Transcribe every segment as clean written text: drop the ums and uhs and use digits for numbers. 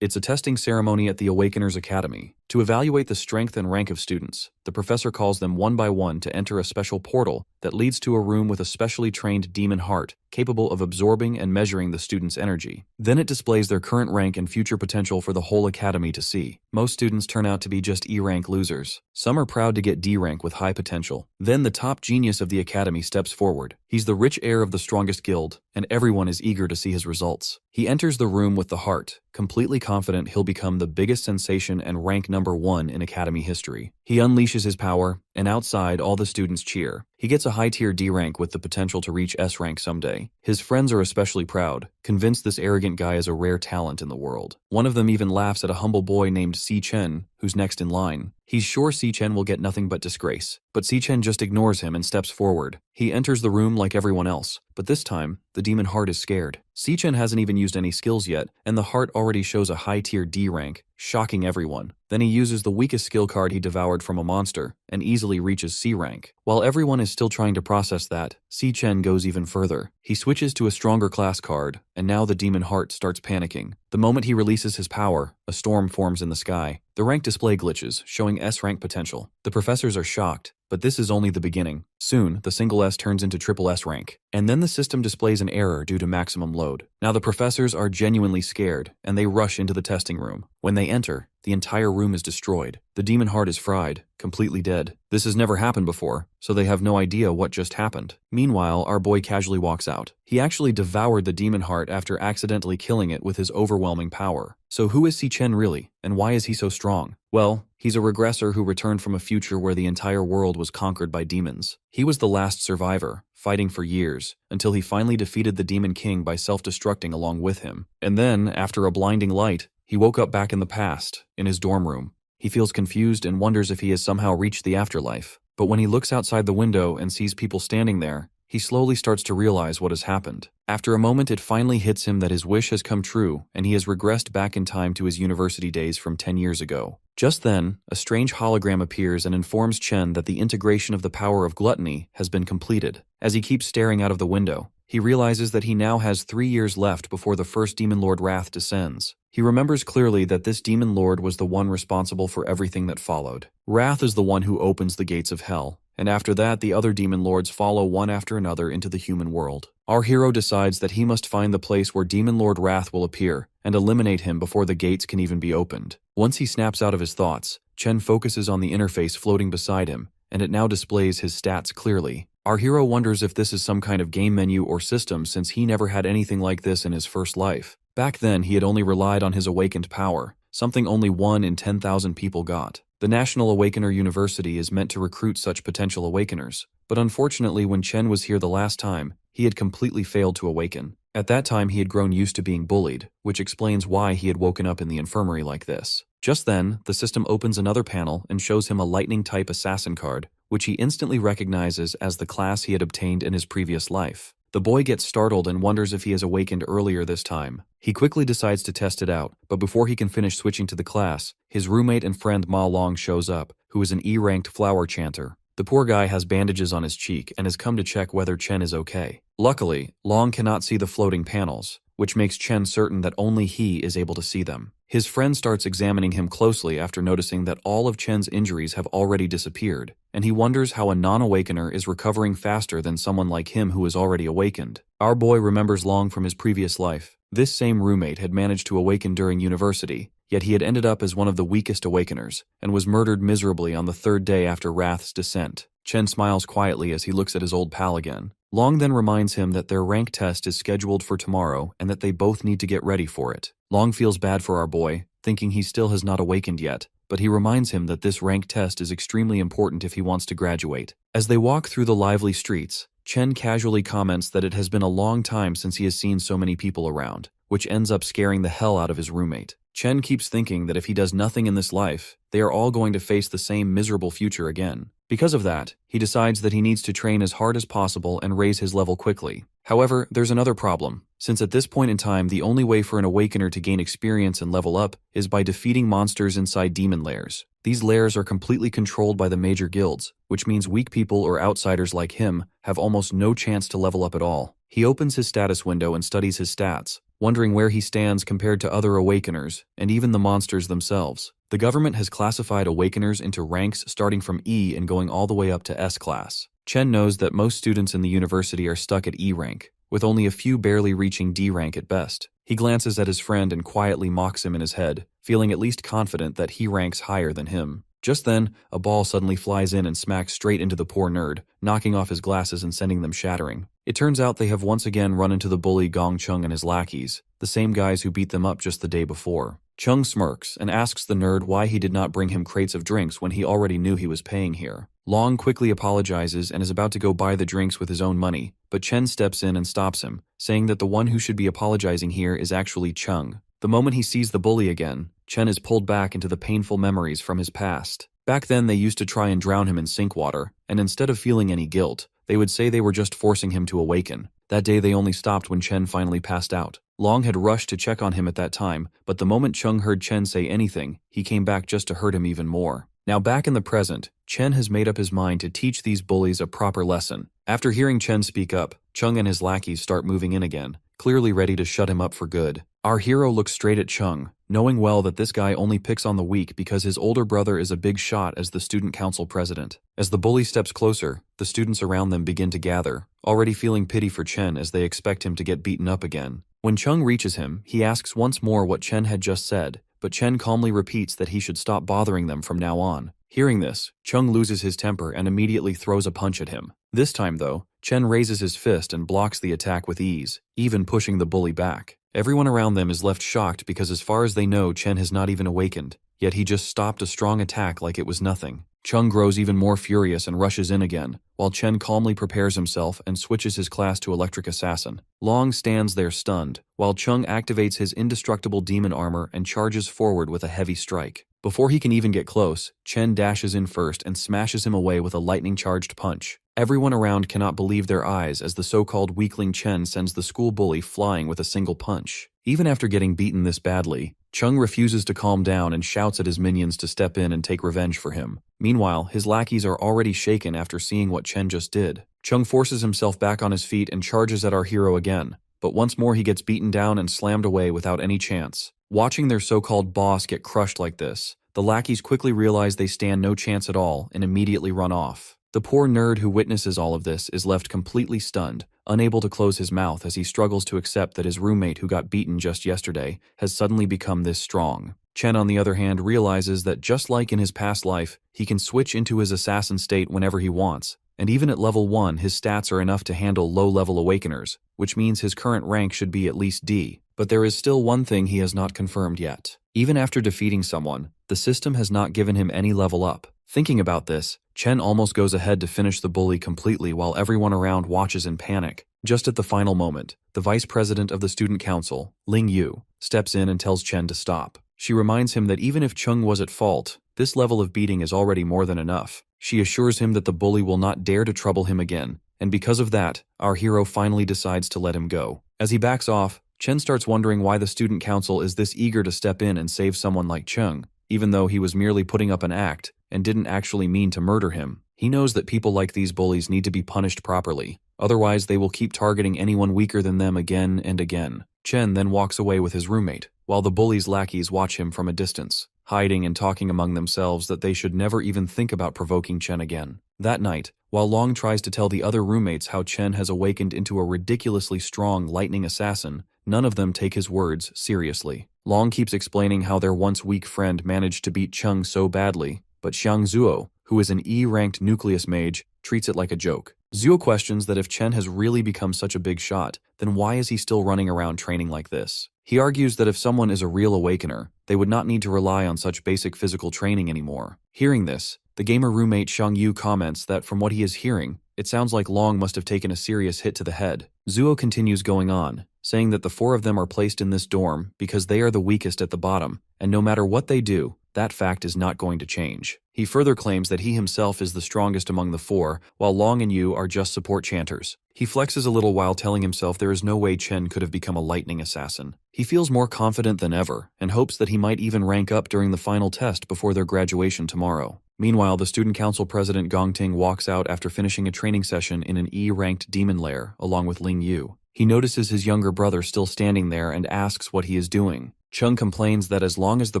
It's a testing ceremony at the Awakeners Academy. To evaluate the strength and rank of students, the professor calls them one by one to enter a special portal that leads to a room with a specially trained demon heart capable of absorbing and measuring the student's energy. Then it displays their current rank and future potential for the whole academy to see. Most students turn out to be just E-rank losers. Some are proud to get D-rank with high potential. Then the top genius of the academy steps forward. He's the rich heir of the strongest guild, and everyone is eager to see his results. He enters the room with the heart, completely confident he'll become the biggest sensation and rank number 1 in academy history. He unleashes his power, and outside all the students cheer. He gets a high-tier D rank with the potential to reach S rank someday. His friends are especially proud, convinced this arrogant guy is a rare talent in the world. One of them even laughs at a humble boy named Si Chen, who's next in line. He's sure Si Chen will get nothing but disgrace, but Si Chen just ignores him and steps forward. He enters the room like everyone else, but this time, the demon heart is scared. Si Chen hasn't even used any skills yet, and the heart already shows a high-tier D rank, shocking everyone. Then he uses the weakest skill card he devoured from a monster, and easily reaches C rank. While everyone is still trying to process that, Si Chen goes even further. He switches to a stronger class card, and now the demon heart starts panicking. The moment he releases his power, a storm forms in the sky. The rank display glitches, showing S rank potential. The professors are shocked, but this is only the beginning. Soon, the single S turns into triple S rank, and then the system displays an error due to maximum load. Now the professors are genuinely scared, and they rush into the testing room. When they enter, the entire room is destroyed. The demon heart is fried, completely dead. This has never happened before, so they have no idea what just happened. Meanwhile, our boy casually walks out. He actually devoured the demon heart after accidentally killing it with his overwhelming power. So who is Si Chen really, and why is he so strong? Well, he's a regressor who returned from a future where the entire world was conquered by demons. He was the last survivor, fighting for years, until he finally defeated the Demon King by self-destructing along with him. And then, after a blinding light, he woke up back in the past, in his dorm room. He feels confused and wonders if he has somehow reached the afterlife. But when he looks outside the window and sees people standing there, he slowly starts to realize what has happened. After a moment, it finally hits him that his wish has come true, and he has regressed back in time to his university days from 10 years ago. Just then, a strange hologram appears and informs Chen that the integration of the power of gluttony has been completed. As he keeps staring out of the window, he realizes that he now has 3 years left before the first Demon Lord Wrath descends. He remembers clearly that this Demon Lord was the one responsible for everything that followed. Wrath is the one who opens the gates of hell, and after that the other Demon Lords follow one after another into the human world. Our hero decides that he must find the place where Demon Lord Wrath will appear, and eliminate him before the gates can even be opened. Once he snaps out of his thoughts, Chen focuses on the interface floating beside him, and it now displays his stats clearly. Our hero wonders if this is some kind of game menu or system since he never had anything like this in his first life. Back then, he had only relied on his awakened power, something only 1 in 10,000 people got. The National Awakener University is meant to recruit such potential awakeners, but unfortunately when Chen was here the last time, he had completely failed to awaken. At that time he had grown used to being bullied, which explains why he had woken up in the infirmary like this. Just then, the system opens another panel and shows him a lightning-type assassin card, which he instantly recognizes as the class he had obtained in his previous life. The boy gets startled and wonders if he has awakened earlier this time. He quickly decides to test it out, but before he can finish switching to the class, his roommate and friend Ma Long shows up, who is an E-ranked flower chanter. The poor guy has bandages on his cheek and has come to check whether Chen is okay. Luckily, Long cannot see the floating panels, which makes Chen certain that only he is able to see them. His friend starts examining him closely after noticing that all of Chen's injuries have already disappeared, and he wonders how a non-awakener is recovering faster than someone like him who is already awakened. Our boy remembers Long from his previous life. This same roommate had managed to awaken during university, yet he had ended up as one of the weakest awakeners, and was murdered miserably on the 3rd day after Wrath's descent. Chen smiles quietly as he looks at his old pal again. Long then reminds him that their rank test is scheduled for tomorrow and that they both need to get ready for it. Long feels bad for our boy, thinking he still has not awakened yet, but he reminds him that this rank test is extremely important if he wants to graduate. As they walk through the lively streets, Chen casually comments that it has been a long time since he has seen so many people around, which ends up scaring the hell out of his roommate. Chen keeps thinking that if he does nothing in this life, they are all going to face the same miserable future again. Because of that, he decides that he needs to train as hard as possible and raise his level quickly. However, there's another problem, since at this point in time the only way for an awakener to gain experience and level up is by defeating monsters inside demon lairs. These lairs are completely controlled by the major guilds, which means weak people or outsiders like him have almost no chance to level up at all. He opens his status window and studies his stats, wondering where he stands compared to other Awakeners, and even the monsters themselves. The government has classified Awakeners into ranks starting from E and going all the way up to S class. Chen knows that most students in the university are stuck at E rank, with only a few barely reaching D rank at best. He glances at his friend and quietly mocks him in his head, feeling at least confident that he ranks higher than him. Just then, a ball suddenly flies in and smacks straight into the poor nerd, knocking off his glasses and sending them shattering. It turns out they have once again run into the bully Gong Chung and his lackeys, the same guys who beat them up just the day before. Chung smirks and asks the nerd why he did not bring him crates of drinks when he already knew he was paying here. Long quickly apologizes and is about to go buy the drinks with his own money, but Chen steps in and stops him, saying that the one who should be apologizing here is actually Chung. The moment he sees the bully again, Chen is pulled back into the painful memories from his past. Back then they used to try and drown him in sink water, and instead of feeling any guilt, they would say they were just forcing him to awaken. That day they only stopped when Chen finally passed out. Long had rushed to check on him at that time, but the moment Chung heard Chen say anything, he came back just to hurt him even more. Now back in the present, Chen has made up his mind to teach these bullies a proper lesson. After hearing Chen speak up, Chung and his lackeys start moving in again, clearly ready to shut him up for good. Our hero looks straight at Chung, knowing well that this guy only picks on the weak because his older brother is a big shot as the student council president. As the bully steps closer, the students around them begin to gather, already feeling pity for Chen as they expect him to get beaten up again. When Chung reaches him, he asks once more what Chen had just said, but Chen calmly repeats that he should stop bothering them from now on. Hearing this, Chung loses his temper and immediately throws a punch at him. This time though, Chen raises his fist and blocks the attack with ease, even pushing the bully back. Everyone around them is left shocked because as far as they know Chen has not even awakened, yet he just stopped a strong attack like it was nothing. Chung grows even more furious and rushes in again, while Chen calmly prepares himself and switches his class to Electric Assassin. Long stands there stunned, while Chung activates his indestructible demon armor and charges forward with a heavy strike. Before he can even get close, Chen dashes in first and smashes him away with a lightning-charged punch. Everyone around cannot believe their eyes as the so-called weakling Chen sends the school bully flying with a single punch. Even after getting beaten this badly, Chung refuses to calm down and shouts at his minions to step in and take revenge for him. Meanwhile, his lackeys are already shaken after seeing what Chen just did. Chung forces himself back on his feet and charges at our hero again, but once more he gets beaten down and slammed away without any chance. Watching their so-called boss get crushed like this, the lackeys quickly realize they stand no chance at all and immediately run off. The poor nerd who witnesses all of this is left completely stunned, unable to close his mouth as he struggles to accept that his roommate who got beaten just yesterday has suddenly become this strong. Chen, on the other hand, realizes that just like in his past life, he can switch into his assassin state whenever he wants, and even at level 1 his stats are enough to handle low-level awakeners, which means his current rank should be at least D. But there is still one thing he has not confirmed yet. Even after defeating someone, the system has not given him any level up. Thinking about this, Chen almost goes ahead to finish the bully completely while everyone around watches in panic. Just at the final moment, the vice president of the student council, Ling Yu, steps in and tells Chen to stop. She reminds him that even if Chung was at fault, this level of beating is already more than enough. She assures him that the bully will not dare to trouble him again, and because of that, our hero finally decides to let him go. As he backs off, Chen starts wondering why the student council is this eager to step in and save someone like Chung, even though he was merely putting up an act and didn't actually mean to murder him. He knows that people like these bullies need to be punished properly, otherwise they will keep targeting anyone weaker than them again and again. Chen then walks away with his roommate, while the bully's lackeys watch him from a distance, hiding and talking among themselves that they should never even think about provoking Chen again. That night, while Long tries to tell the other roommates how Chen has awakened into a ridiculously strong lightning assassin, none of them take his words seriously. Long keeps explaining how their once weak friend managed to beat Chung so badly, but Xiang Zuo, who is an E-ranked nucleus mage, treats it like a joke. Zuo questions that if Chen has really become such a big shot, then why is he still running around training like this? He argues that if someone is a real awakener, they would not need to rely on such basic physical training anymore. Hearing this, the gamer roommate Xiang Yu comments that from what he is hearing, it sounds like Long must have taken a serious hit to the head. Zuo continues going on, saying that the four of them are placed in this dorm because they are the weakest at the bottom, and no matter what they do, that fact is not going to change. He further claims that he himself is the strongest among the four, while Long and Yu are just support chanters. He flexes a little while telling himself there is no way Chen could have become a lightning assassin. He feels more confident than ever, and hopes that he might even rank up during the final test before their graduation tomorrow. Meanwhile, the student council president Gong Ting walks out after finishing a training session in an E-ranked demon lair along with Ling Yu. He notices his younger brother still standing there and asks what he is doing. Chung complains that as long as the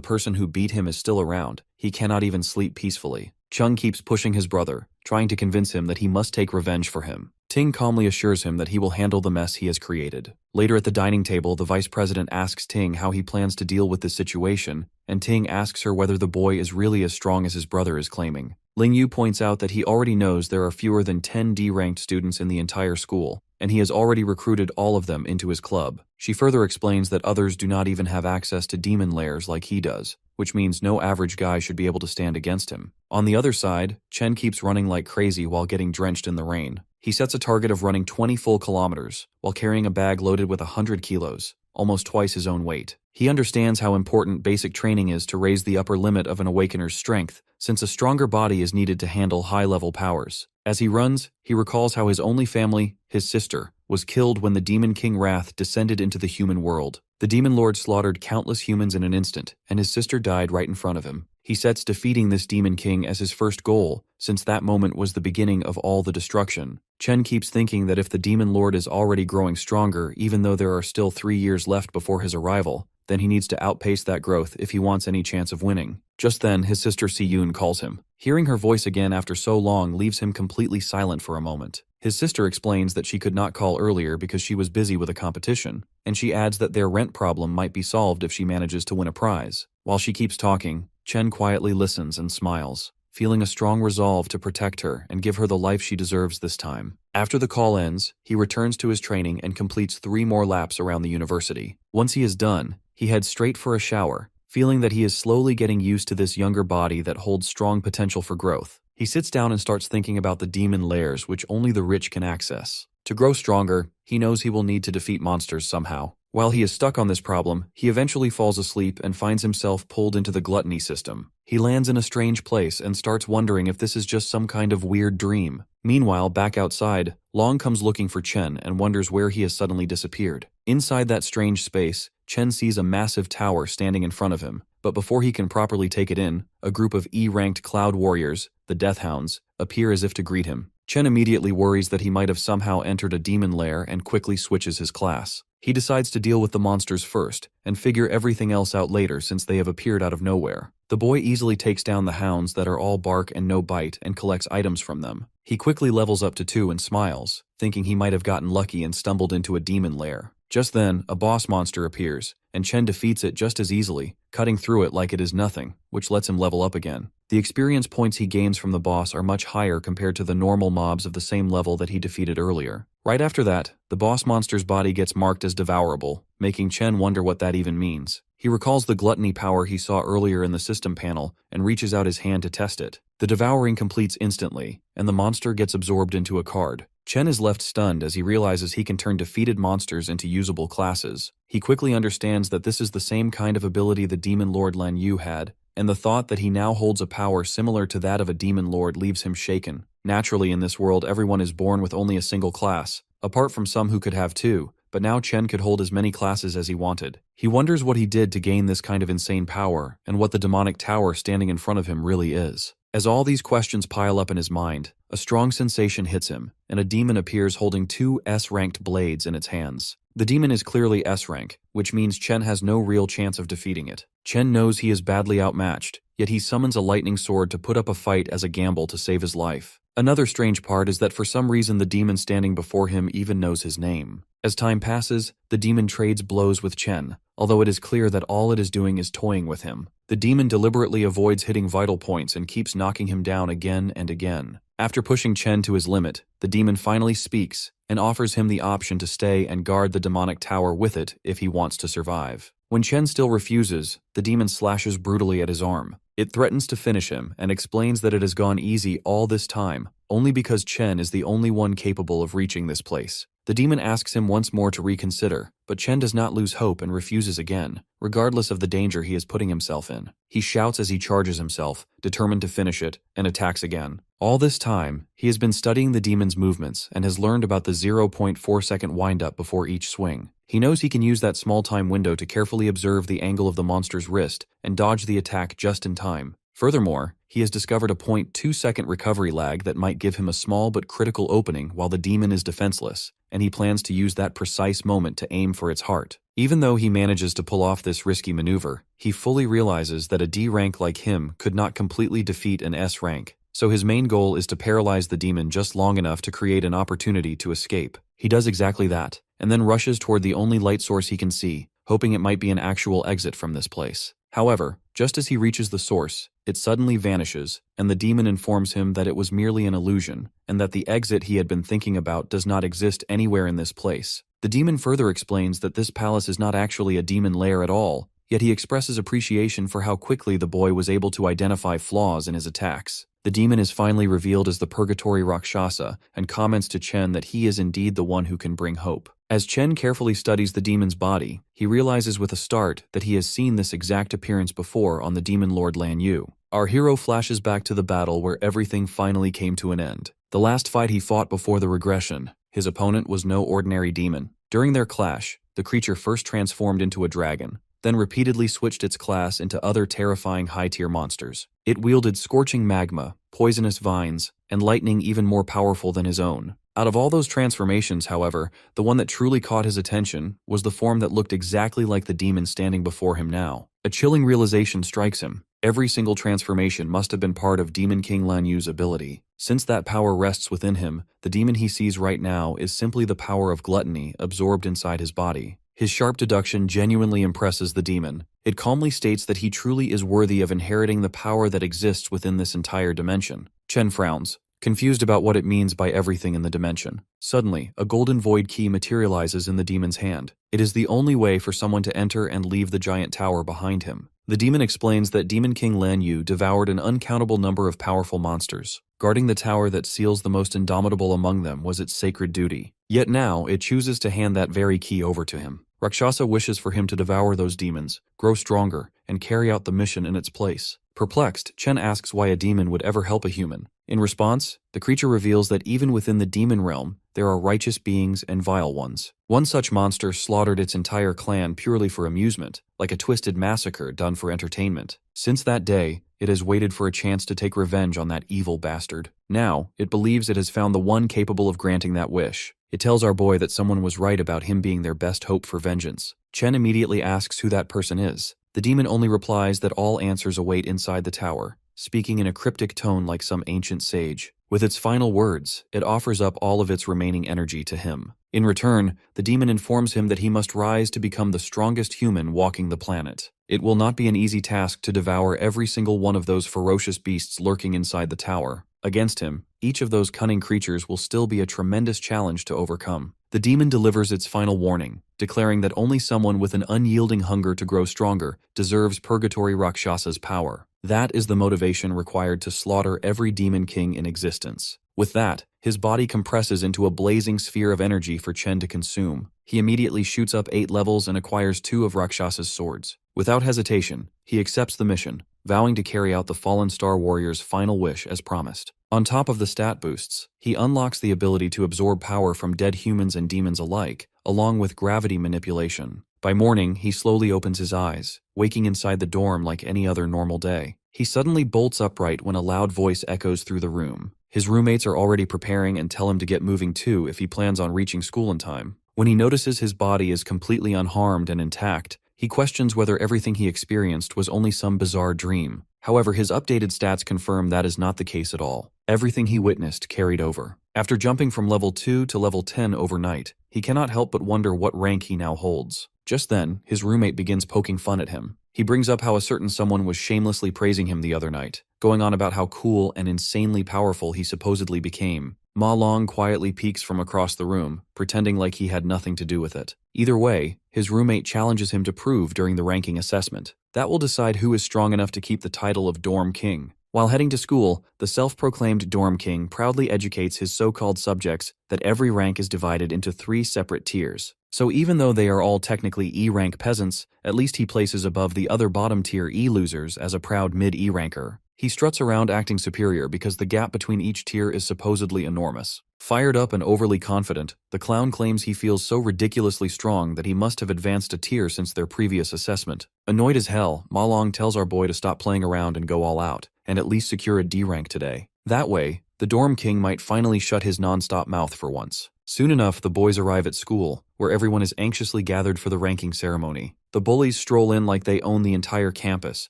person who beat him is still around, he cannot even sleep peacefully. Chung keeps pushing his brother, trying to convince him that he must take revenge for him. Ting calmly assures him that he will handle the mess he has created. Later at the dining table, the vice president asks Ting how he plans to deal with this situation, and Ting asks her whether the boy is really as strong as his brother is claiming. Ling Yu points out that he already knows there are fewer than 10 D-ranked students in the entire school, and he has already recruited all of them into his club. She further explains that others do not even have access to demon lairs like he does, which means no average guy should be able to stand against him. On the other side, Chen keeps running like crazy while getting drenched in the rain. He sets a target of running 20 full kilometers while carrying a bag loaded with 100 kilos, almost twice his own weight. He understands how important basic training is to raise the upper limit of an awakener's strength, since a stronger body is needed to handle high-level powers. As he runs, he recalls how his only family, his sister, was killed when the Demon King Wrath descended into the human world. The Demon Lord slaughtered countless humans in an instant, and his sister died right in front of him. He sets defeating this Demon King as his first goal, since that moment was the beginning of all the destruction. Chen keeps thinking that if the Demon Lord is already growing stronger, even though there are still 3 years left before his arrival, then he needs to outpace that growth if he wants any chance of winning. Just then, his sister Si-yoon calls him. Hearing her voice again after so long leaves him completely silent for a moment. His sister explains that she could not call earlier because she was busy with a competition, and she adds that their rent problem might be solved if she manages to win a prize. While she keeps talking, Chen quietly listens and smiles, feeling a strong resolve to protect her and give her the life she deserves this time. After the call ends, he returns to his training and completes 3 more laps around the university. Once he is done, he heads straight for a shower, feeling that he is slowly getting used to this younger body that holds strong potential for growth. He sits down and starts thinking about the demon lairs which only the rich can access. To grow stronger, he knows he will need to defeat monsters somehow. While he is stuck on this problem, he eventually falls asleep and finds himself pulled into the gluttony system. He lands in a strange place and starts wondering if this is just some kind of weird dream. Meanwhile, back outside, Long comes looking for Chen and wonders where he has suddenly disappeared. Inside that strange space, Chen sees a massive tower standing in front of him, but before he can properly take it in, a group of E-ranked cloud warriors, the Death Hounds, appear as if to greet him. Chen immediately worries that he might have somehow entered a demon lair and quickly switches his class. He decides to deal with the monsters first, and figure everything else out later since they have appeared out of nowhere. The boy easily takes down the hounds that are all bark and no bite and collects items from them. He quickly levels up to 2 and smiles, thinking he might have gotten lucky and stumbled into a demon lair. Just then, a boss monster appears, and Chen defeats it just as easily, cutting through it like it is nothing, which lets him level up again. The experience points he gains from the boss are much higher compared to the normal mobs of the same level that he defeated earlier. Right after that, the boss monster's body gets marked as devourable, making Chen wonder what that even means. He recalls the gluttony power he saw earlier in the system panel and reaches out his hand to test it. The devouring completes instantly, and the monster gets absorbed into a card. Chen is left stunned as he realizes he can turn defeated monsters into usable classes. He quickly understands that this is the same kind of ability the Demon Lord Lan Yu had, and the thought that he now holds a power similar to that of a Demon Lord leaves him shaken. Naturally, in this world, everyone is born with only a single class, apart from some who could have 2, but now Chen could hold as many classes as he wanted. He wonders what he did to gain this kind of insane power, and what the demonic tower standing in front of him really is. As all these questions pile up in his mind, a strong sensation hits him, and a demon appears holding 2 S-ranked blades in its hands. The demon is clearly S-rank, which means Chen has no real chance of defeating it. Chen knows he is badly outmatched, yet he summons a lightning sword to put up a fight as a gamble to save his life. Another strange part is that for some reason the demon standing before him even knows his name. As time passes, the demon trades blows with Chen, although it is clear that all it is doing is toying with him. The demon deliberately avoids hitting vital points and keeps knocking him down again and again. After pushing Chen to his limit, the demon finally speaks and offers him the option to stay and guard the demonic tower with it if he wants to survive. When Chen still refuses, the demon slashes brutally at his arm. It threatens to finish him and explains that it has gone easy all this time, only because Chen is the only one capable of reaching this place. The demon asks him once more to reconsider, but Chen does not lose hope and refuses again, regardless of the danger he is putting himself in. He shouts as he charges himself, determined to finish it, and attacks again. All this time, he has been studying the demon's movements and has learned about the 0.4-second windup before each swing. He knows he can use that small time window to carefully observe the angle of the monster's wrist and dodge the attack just in time. Furthermore, he has discovered a 0.2-second recovery lag that might give him a small but critical opening while the demon is defenseless, and he plans to use that precise moment to aim for its heart. Even though he manages to pull off this risky maneuver, he fully realizes that a D rank like him could not completely defeat an S rank. So his main goal is to paralyze the demon just long enough to create an opportunity to escape. He does exactly that, and then rushes toward the only light source he can see, hoping it might be an actual exit from this place. However, just as he reaches the source, it suddenly vanishes, and the demon informs him that it was merely an illusion, and that the exit he had been thinking about does not exist anywhere in this place. The demon further explains that this palace is not actually a demon lair at all, yet he expresses appreciation for how quickly the boy was able to identify flaws in his attacks. The demon is finally revealed as the Purgatory Rakshasa and comments to Chen that he is indeed the one who can bring hope. As Chen carefully studies the demon's body, he realizes with a start that he has seen this exact appearance before on the demon lord Lan Yu. Our hero flashes back to the battle where everything finally came to an end. The last fight he fought before the regression, his opponent was no ordinary demon. During their clash, the creature first transformed into a dragon, then repeatedly switched its class into other terrifying high-tier monsters. It wielded scorching magma, poisonous vines, and lightning even more powerful than his own. Out of all those transformations, however, the one that truly caught his attention was the form that looked exactly like the demon standing before him now. A chilling realization strikes him. Every single transformation must have been part of Demon King Lan Yu's ability. Since that power rests within him, the demon he sees right now is simply the power of gluttony absorbed inside his body. His sharp deduction genuinely impresses the demon. It calmly states that he truly is worthy of inheriting the power that exists within this entire dimension. Chen frowns, confused about what it means by everything in the dimension. Suddenly, a golden void key materializes in the demon's hand. It is the only way for someone to enter and leave the giant tower behind him. The demon explains that Demon King Lan Yu devoured an uncountable number of powerful monsters. Guarding the tower that seals the most indomitable among them was its sacred duty. Yet now, it chooses to hand that very key over to him. Rakshasa wishes for him to devour those demons, grow stronger, and carry out the mission in its place. Perplexed, Chen asks why a demon would ever help a human. In response, the creature reveals that even within the demon realm, there are righteous beings and vile ones. One such monster slaughtered its entire clan purely for amusement, like a twisted massacre done for entertainment. Since that day, it has waited for a chance to take revenge on that evil bastard. Now, it believes it has found the one capable of granting that wish. It tells our boy that someone was right about him being their best hope for vengeance. Chen immediately asks who that person is. The demon only replies that all answers await inside the tower, speaking in a cryptic tone like some ancient sage. With its final words, it offers up all of its remaining energy to him. In return, the demon informs him that he must rise to become the strongest human walking the planet. It will not be an easy task to devour every single one of those ferocious beasts lurking inside the tower. Against him, each of those cunning creatures will still be a tremendous challenge to overcome. The demon delivers its final warning, declaring that only someone with an unyielding hunger to grow stronger deserves Purgatory Rakshasa's power. That is the motivation required to slaughter every demon king in existence. With that, his body compresses into a blazing sphere of energy for Chen to consume. He immediately shoots up 8 levels and acquires 2 of Rakshasa's swords. Without hesitation, he accepts the mission, vowing to carry out the fallen Star Warrior's final wish as promised. On top of the stat boosts, he unlocks the ability to absorb power from dead humans and demons alike, along with gravity manipulation. By morning, he slowly opens his eyes, waking inside the dorm like any other normal day. He suddenly bolts upright when a loud voice echoes through the room. His roommates are already preparing and tell him to get moving too if he plans on reaching school in time. When he notices his body is completely unharmed and intact, he questions whether everything he experienced was only some bizarre dream. However, his updated stats confirm that is not the case at all. Everything he witnessed carried over. After jumping from level 2 to level 10 overnight, he cannot help but wonder what rank he now holds. Just then, his roommate begins poking fun at him. He brings up how a certain someone was shamelessly praising him the other night, going on about how cool and insanely powerful he supposedly became. Ma Long quietly peeks from across the room, pretending like he had nothing to do with it. Either way, his roommate challenges him to prove during the ranking assessment. That will decide who is strong enough to keep the title of Dorm King. While heading to school, the self-proclaimed Dorm King proudly educates his so-called subjects that every rank is divided into 3 separate tiers. So even though they are all technically E-rank peasants, at least he places above the other bottom-tier E-losers as a proud mid-E ranker. He struts around acting superior because the gap between each tier is supposedly enormous. Fired up and overly confident, the clown claims he feels so ridiculously strong that he must have advanced a tier since their previous assessment. Annoyed as hell, Ma Long tells our boy to stop playing around and go all out, and at least secure a D rank today. That way, the Dorm King might finally shut his non-stop mouth for once. Soon enough, the boys arrive at school, where everyone is anxiously gathered for the ranking ceremony. The bullies stroll in like they own the entire campus,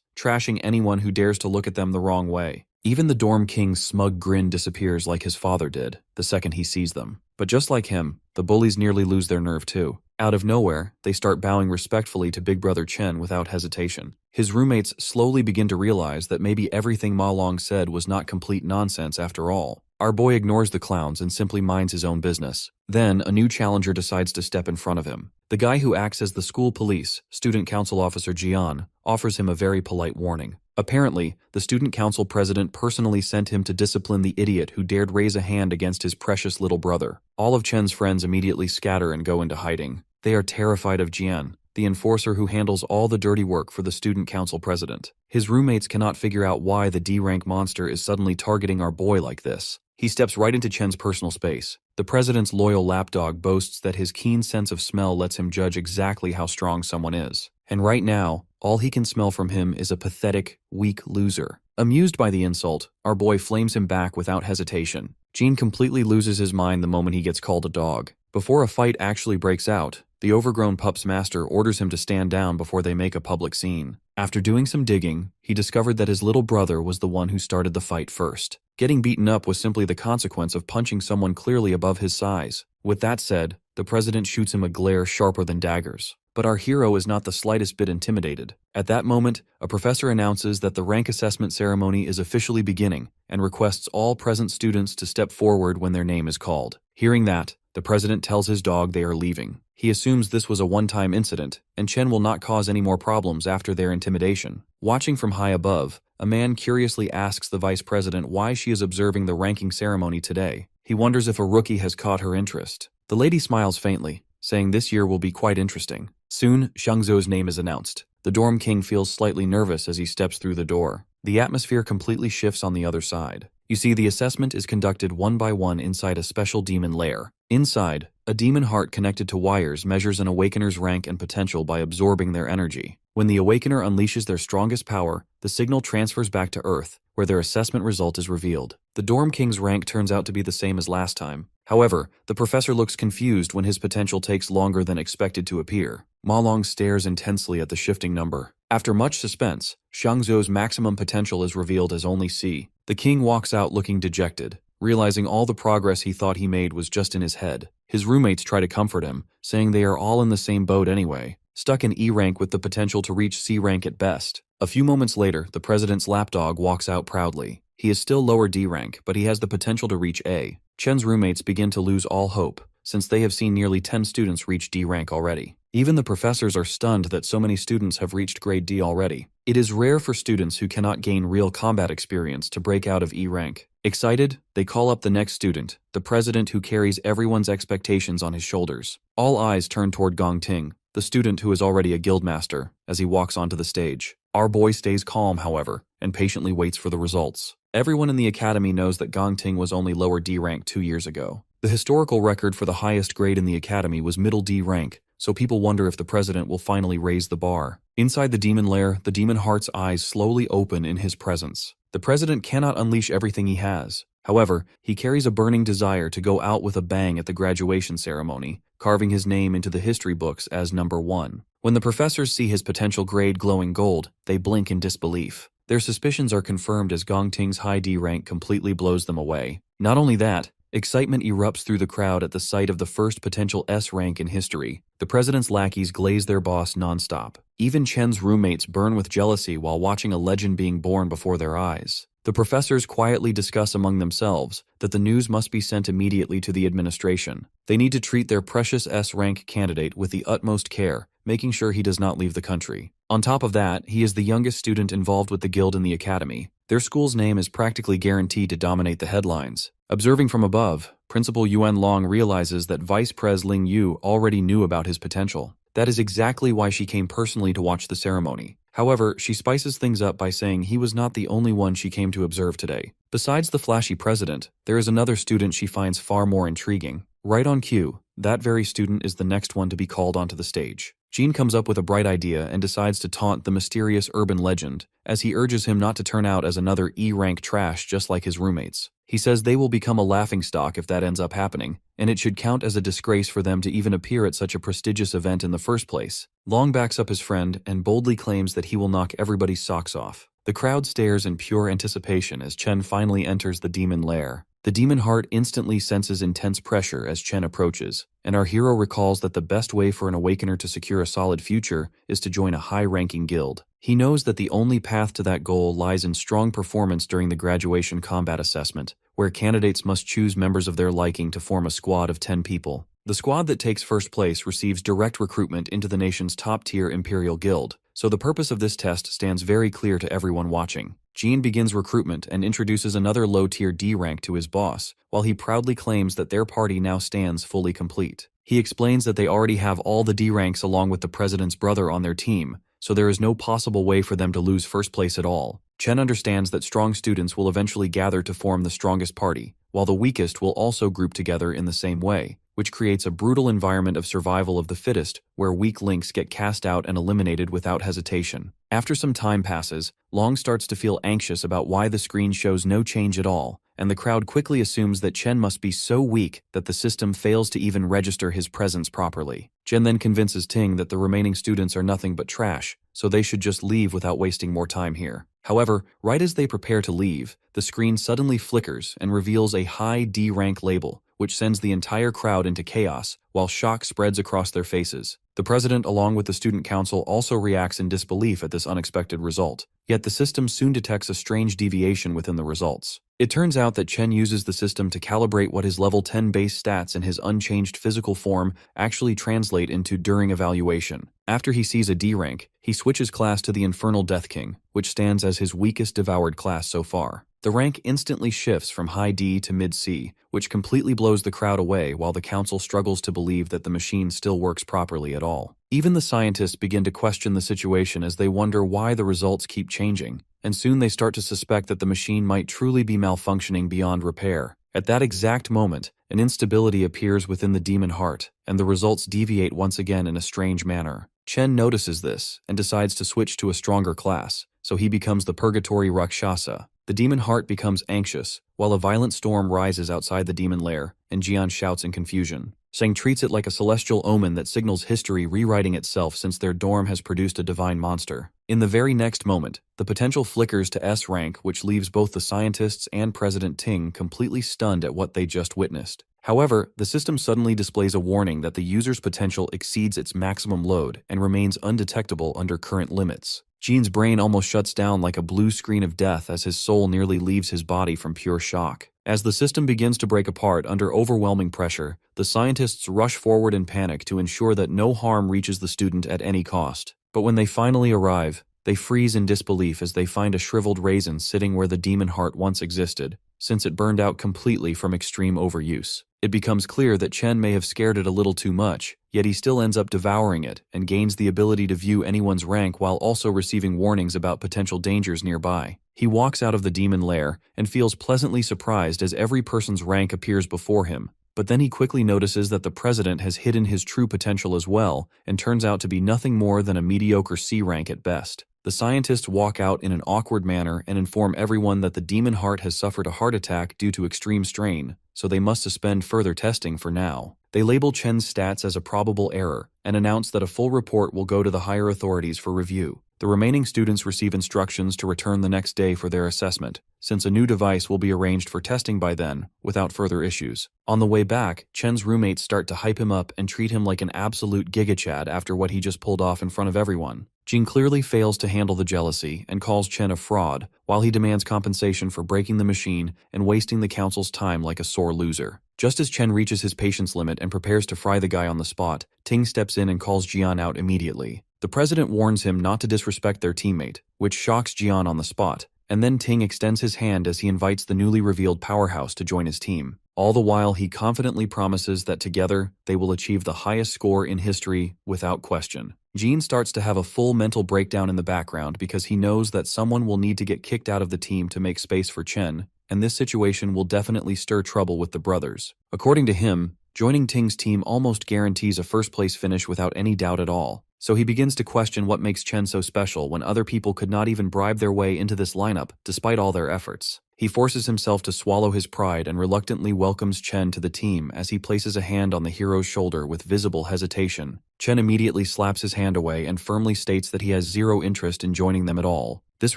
trashing anyone who dares to look at them the wrong way. Even the dorm king's smug grin disappears like his father did, the second he sees them. But just like him, the bullies nearly lose their nerve too. Out of nowhere, they start bowing respectfully to Big Brother Chen without hesitation. His roommates slowly begin to realize that maybe everything Ma Long said was not complete nonsense after all. Our boy ignores the clowns and simply minds his own business. Then, a new challenger decides to step in front of him. The guy who acts as the school police, student council officer Jian, offers him a very polite warning. Apparently, the student council president personally sent him to discipline the idiot who dared raise a hand against his precious little brother. All of Chen's friends immediately scatter and go into hiding. They are terrified of Jian, the enforcer who handles all the dirty work for the student council president. His roommates cannot figure out why the D-rank monster is suddenly targeting our boy like this. He steps right into Chen's personal space. The president's loyal lapdog boasts that his keen sense of smell lets him judge exactly how strong someone is. And right now, all he can smell from him is a pathetic, weak loser. Amused by the insult, our boy flames him back without hesitation. Gene completely loses his mind the moment he gets called a dog. Before a fight actually breaks out, the overgrown pup's master orders him to stand down before they make a public scene. After doing some digging, he discovered that his little brother was the one who started the fight first. Getting beaten up was simply the consequence of punching someone clearly above his size. With that said, the president shoots him a glare sharper than daggers. But our hero is not the slightest bit intimidated. At that moment, a professor announces that the rank assessment ceremony is officially beginning and requests all present students to step forward when their name is called. Hearing that, the president tells his dog they are leaving. He assumes this was a one-time incident, and Chen will not cause any more problems after their intimidation. Watching from high above, a man curiously asks the vice president why she is observing the ranking ceremony today. He wonders if a rookie has caught her interest. The lady smiles faintly, saying this year will be quite interesting. Soon, Shangzhou's name is announced. The dorm king feels slightly nervous as he steps through the door. The atmosphere completely shifts on the other side. You see, the assessment is conducted one by one inside a special demon lair. Inside, a demon heart connected to wires measures an awakener's rank and potential by absorbing their energy. When the awakener unleashes their strongest power, the signal transfers back to Earth, where their assessment result is revealed. The dorm king's rank turns out to be the same as last time. However, the professor looks confused when his potential takes longer than expected to appear. Ma Long stares intensely at the shifting number. After much suspense, Shangzhou's maximum potential is revealed as only C. The king walks out looking dejected, realizing all the progress he thought he made was just in his head. His roommates try to comfort him, saying they are all in the same boat anyway, stuck in E rank with the potential to reach C rank at best. A few moments later, the president's lapdog walks out proudly. He is still lower D rank, but he has the potential to reach A. Chen's roommates begin to lose all hope, since they have seen nearly 10 students reach D rank already. Even the professors are stunned that so many students have reached grade D already. It is rare for students who cannot gain real combat experience to break out of E rank. Excited, they call up the next student, the president who carries everyone's expectations on his shoulders. All eyes turn toward Gong Ting, the student who is already a guildmaster, as he walks onto the stage. Our boy stays calm, however, and patiently waits for the results. Everyone in the academy knows that Gong Ting was only lower D rank 2 years ago. The historical record for the highest grade in the academy was middle D rank, so people wonder if the president will finally raise the bar. Inside the demon lair, the demon heart's eyes slowly open in his presence. The president cannot unleash everything he has. However, he carries a burning desire to go out with a bang at the graduation ceremony, carving his name into the history books as number 1. When the professors see his potential grade glowing gold, they blink in disbelief. Their suspicions are confirmed as Gong Ting's high D rank completely blows them away. Not only that, excitement erupts through the crowd at the sight of the first potential S rank in history. The president's lackeys glaze their boss nonstop. Even Chen's roommates burn with jealousy while watching a legend being born before their eyes. The professors quietly discuss among themselves that the news must be sent immediately to the administration. They need to treat their precious S rank candidate with the utmost care, making sure he does not leave the country. On top of that, he is the youngest student involved with the guild in the academy. Their school's name is practically guaranteed to dominate the headlines. Observing from above, Principal Yuan Long realizes that Vice Pres Ling Yu already knew about his potential. That is exactly why she came personally to watch the ceremony. However, she spices things up by saying he was not the only one she came to observe today. Besides the flashy president, there is another student she finds far more intriguing. Right on cue, that very student is the next one to be called onto the stage. Jean comes up with a bright idea and decides to taunt the mysterious urban legend, as he urges him not to turn out as another E-rank trash just like his roommates. He says they will become a laughingstock if that ends up happening, and it should count as a disgrace for them to even appear at such a prestigious event in the first place. Long backs up his friend and boldly claims that he will knock everybody's socks off. The crowd stares in pure anticipation as Chen finally enters the demon lair. The demon heart instantly senses intense pressure as Chen approaches, and our hero recalls that the best way for an awakener to secure a solid future is to join a high-ranking guild. He knows that the only path to that goal lies in strong performance during the graduation combat assessment, where candidates must choose members of their liking to form a squad of 10 people. The squad that takes first place receives direct recruitment into the nation's top-tier Imperial Guild, so the purpose of this test stands very clear to everyone watching. Jean begins recruitment and introduces another low-tier D rank to his boss, while he proudly claims that their party now stands fully complete. He explains that they already have all the D ranks along with the president's brother on their team, so there is no possible way for them to lose first place at all. Chen understands that strong students will eventually gather to form the strongest party, while the weakest will also group together in the same way, which creates a brutal environment of survival of the fittest, where weak links get cast out and eliminated without hesitation. After some time passes, Long starts to feel anxious about why the screen shows no change at all, and the crowd quickly assumes that Chen must be so weak that the system fails to even register his presence properly. Chen then convinces Ting that the remaining students are nothing but trash, so they should just leave without wasting more time here. However, right as they prepare to leave, the screen suddenly flickers and reveals a high D rank label, which sends the entire crowd into chaos, while shock spreads across their faces. The president, along with the student council, also reacts in disbelief at this unexpected result. Yet the system soon detects a strange deviation within the results. It turns out that Chen uses the system to calibrate what his level 10 base stats in his unchanged physical form actually translate into during evaluation. After he sees a D rank, he switches class to the Infernal Death King, which stands as his weakest devoured class so far. The rank instantly shifts from high D to mid C, which completely blows the crowd away while the council struggles to believe that the machine still works properly at all. Even the scientists begin to question the situation as they wonder why the results keep changing, and soon they start to suspect that the machine might truly be malfunctioning beyond repair. At that exact moment, an instability appears within the demon heart, and the results deviate once again in a strange manner. Chen notices this and decides to switch to a stronger class, so he becomes the Purgatory Rakshasa. The demon heart becomes anxious, while a violent storm rises outside the demon lair, and Jian shouts in confusion. Sang treats it like a celestial omen that signals history rewriting itself since their dorm has produced a divine monster. In the very next moment, the potential flickers to S rank, which leaves both the scientists and President Ting completely stunned at what they just witnessed. However, the system suddenly displays a warning that the user's potential exceeds its maximum load and remains undetectable under current limits. Jean's brain almost shuts down like a blue screen of death as his soul nearly leaves his body from pure shock. As the system begins to break apart under overwhelming pressure, the scientists rush forward in panic to ensure that no harm reaches the student at any cost. But when they finally arrive, they freeze in disbelief as they find a shriveled raisin sitting where the demon heart once existed, since it burned out completely from extreme overuse. It becomes clear that Chen may have scared it a little too much, yet he still ends up devouring it and gains the ability to view anyone's rank while also receiving warnings about potential dangers nearby. He walks out of the demon lair and feels pleasantly surprised as every person's rank appears before him, but then he quickly notices that the president has hidden his true potential as well and turns out to be nothing more than a mediocre C rank at best. The scientists walk out in an awkward manner and inform everyone that the demon heart has suffered a heart attack due to extreme strain, so they must suspend further testing for now. They label Chen's stats as a probable error and announce that a full report will go to the higher authorities for review. The remaining students receive instructions to return the next day for their assessment, since a new device will be arranged for testing by then, without further issues. On the way back, Chen's roommates start to hype him up and treat him like an absolute gigachad after what he just pulled off in front of everyone. Jean clearly fails to handle the jealousy and calls Chen a fraud, while he demands compensation for breaking the machine and wasting the council's time like a sore loser. Just as Chen reaches his patience limit and prepares to fry the guy on the spot, Ting steps in and calls Jian out immediately. The president warns him not to disrespect their teammate, which shocks Jian on the spot, and then Ting extends his hand as he invites the newly revealed powerhouse to join his team. All the while, he confidently promises that together, they will achieve the highest score in history without question. Jean starts to have a full mental breakdown in the background because he knows that someone will need to get kicked out of the team to make space for Chen, and this situation will definitely stir trouble with the brothers. According to him, joining Ting's team almost guarantees a first-place finish without any doubt at all. So he begins to question what makes Chen so special when other people could not even bribe their way into this lineup despite all their efforts. He forces himself to swallow his pride and reluctantly welcomes Chen to the team as he places a hand on the hero's shoulder with visible hesitation. Chen immediately slaps his hand away and firmly states that he has zero interest in joining them at all. This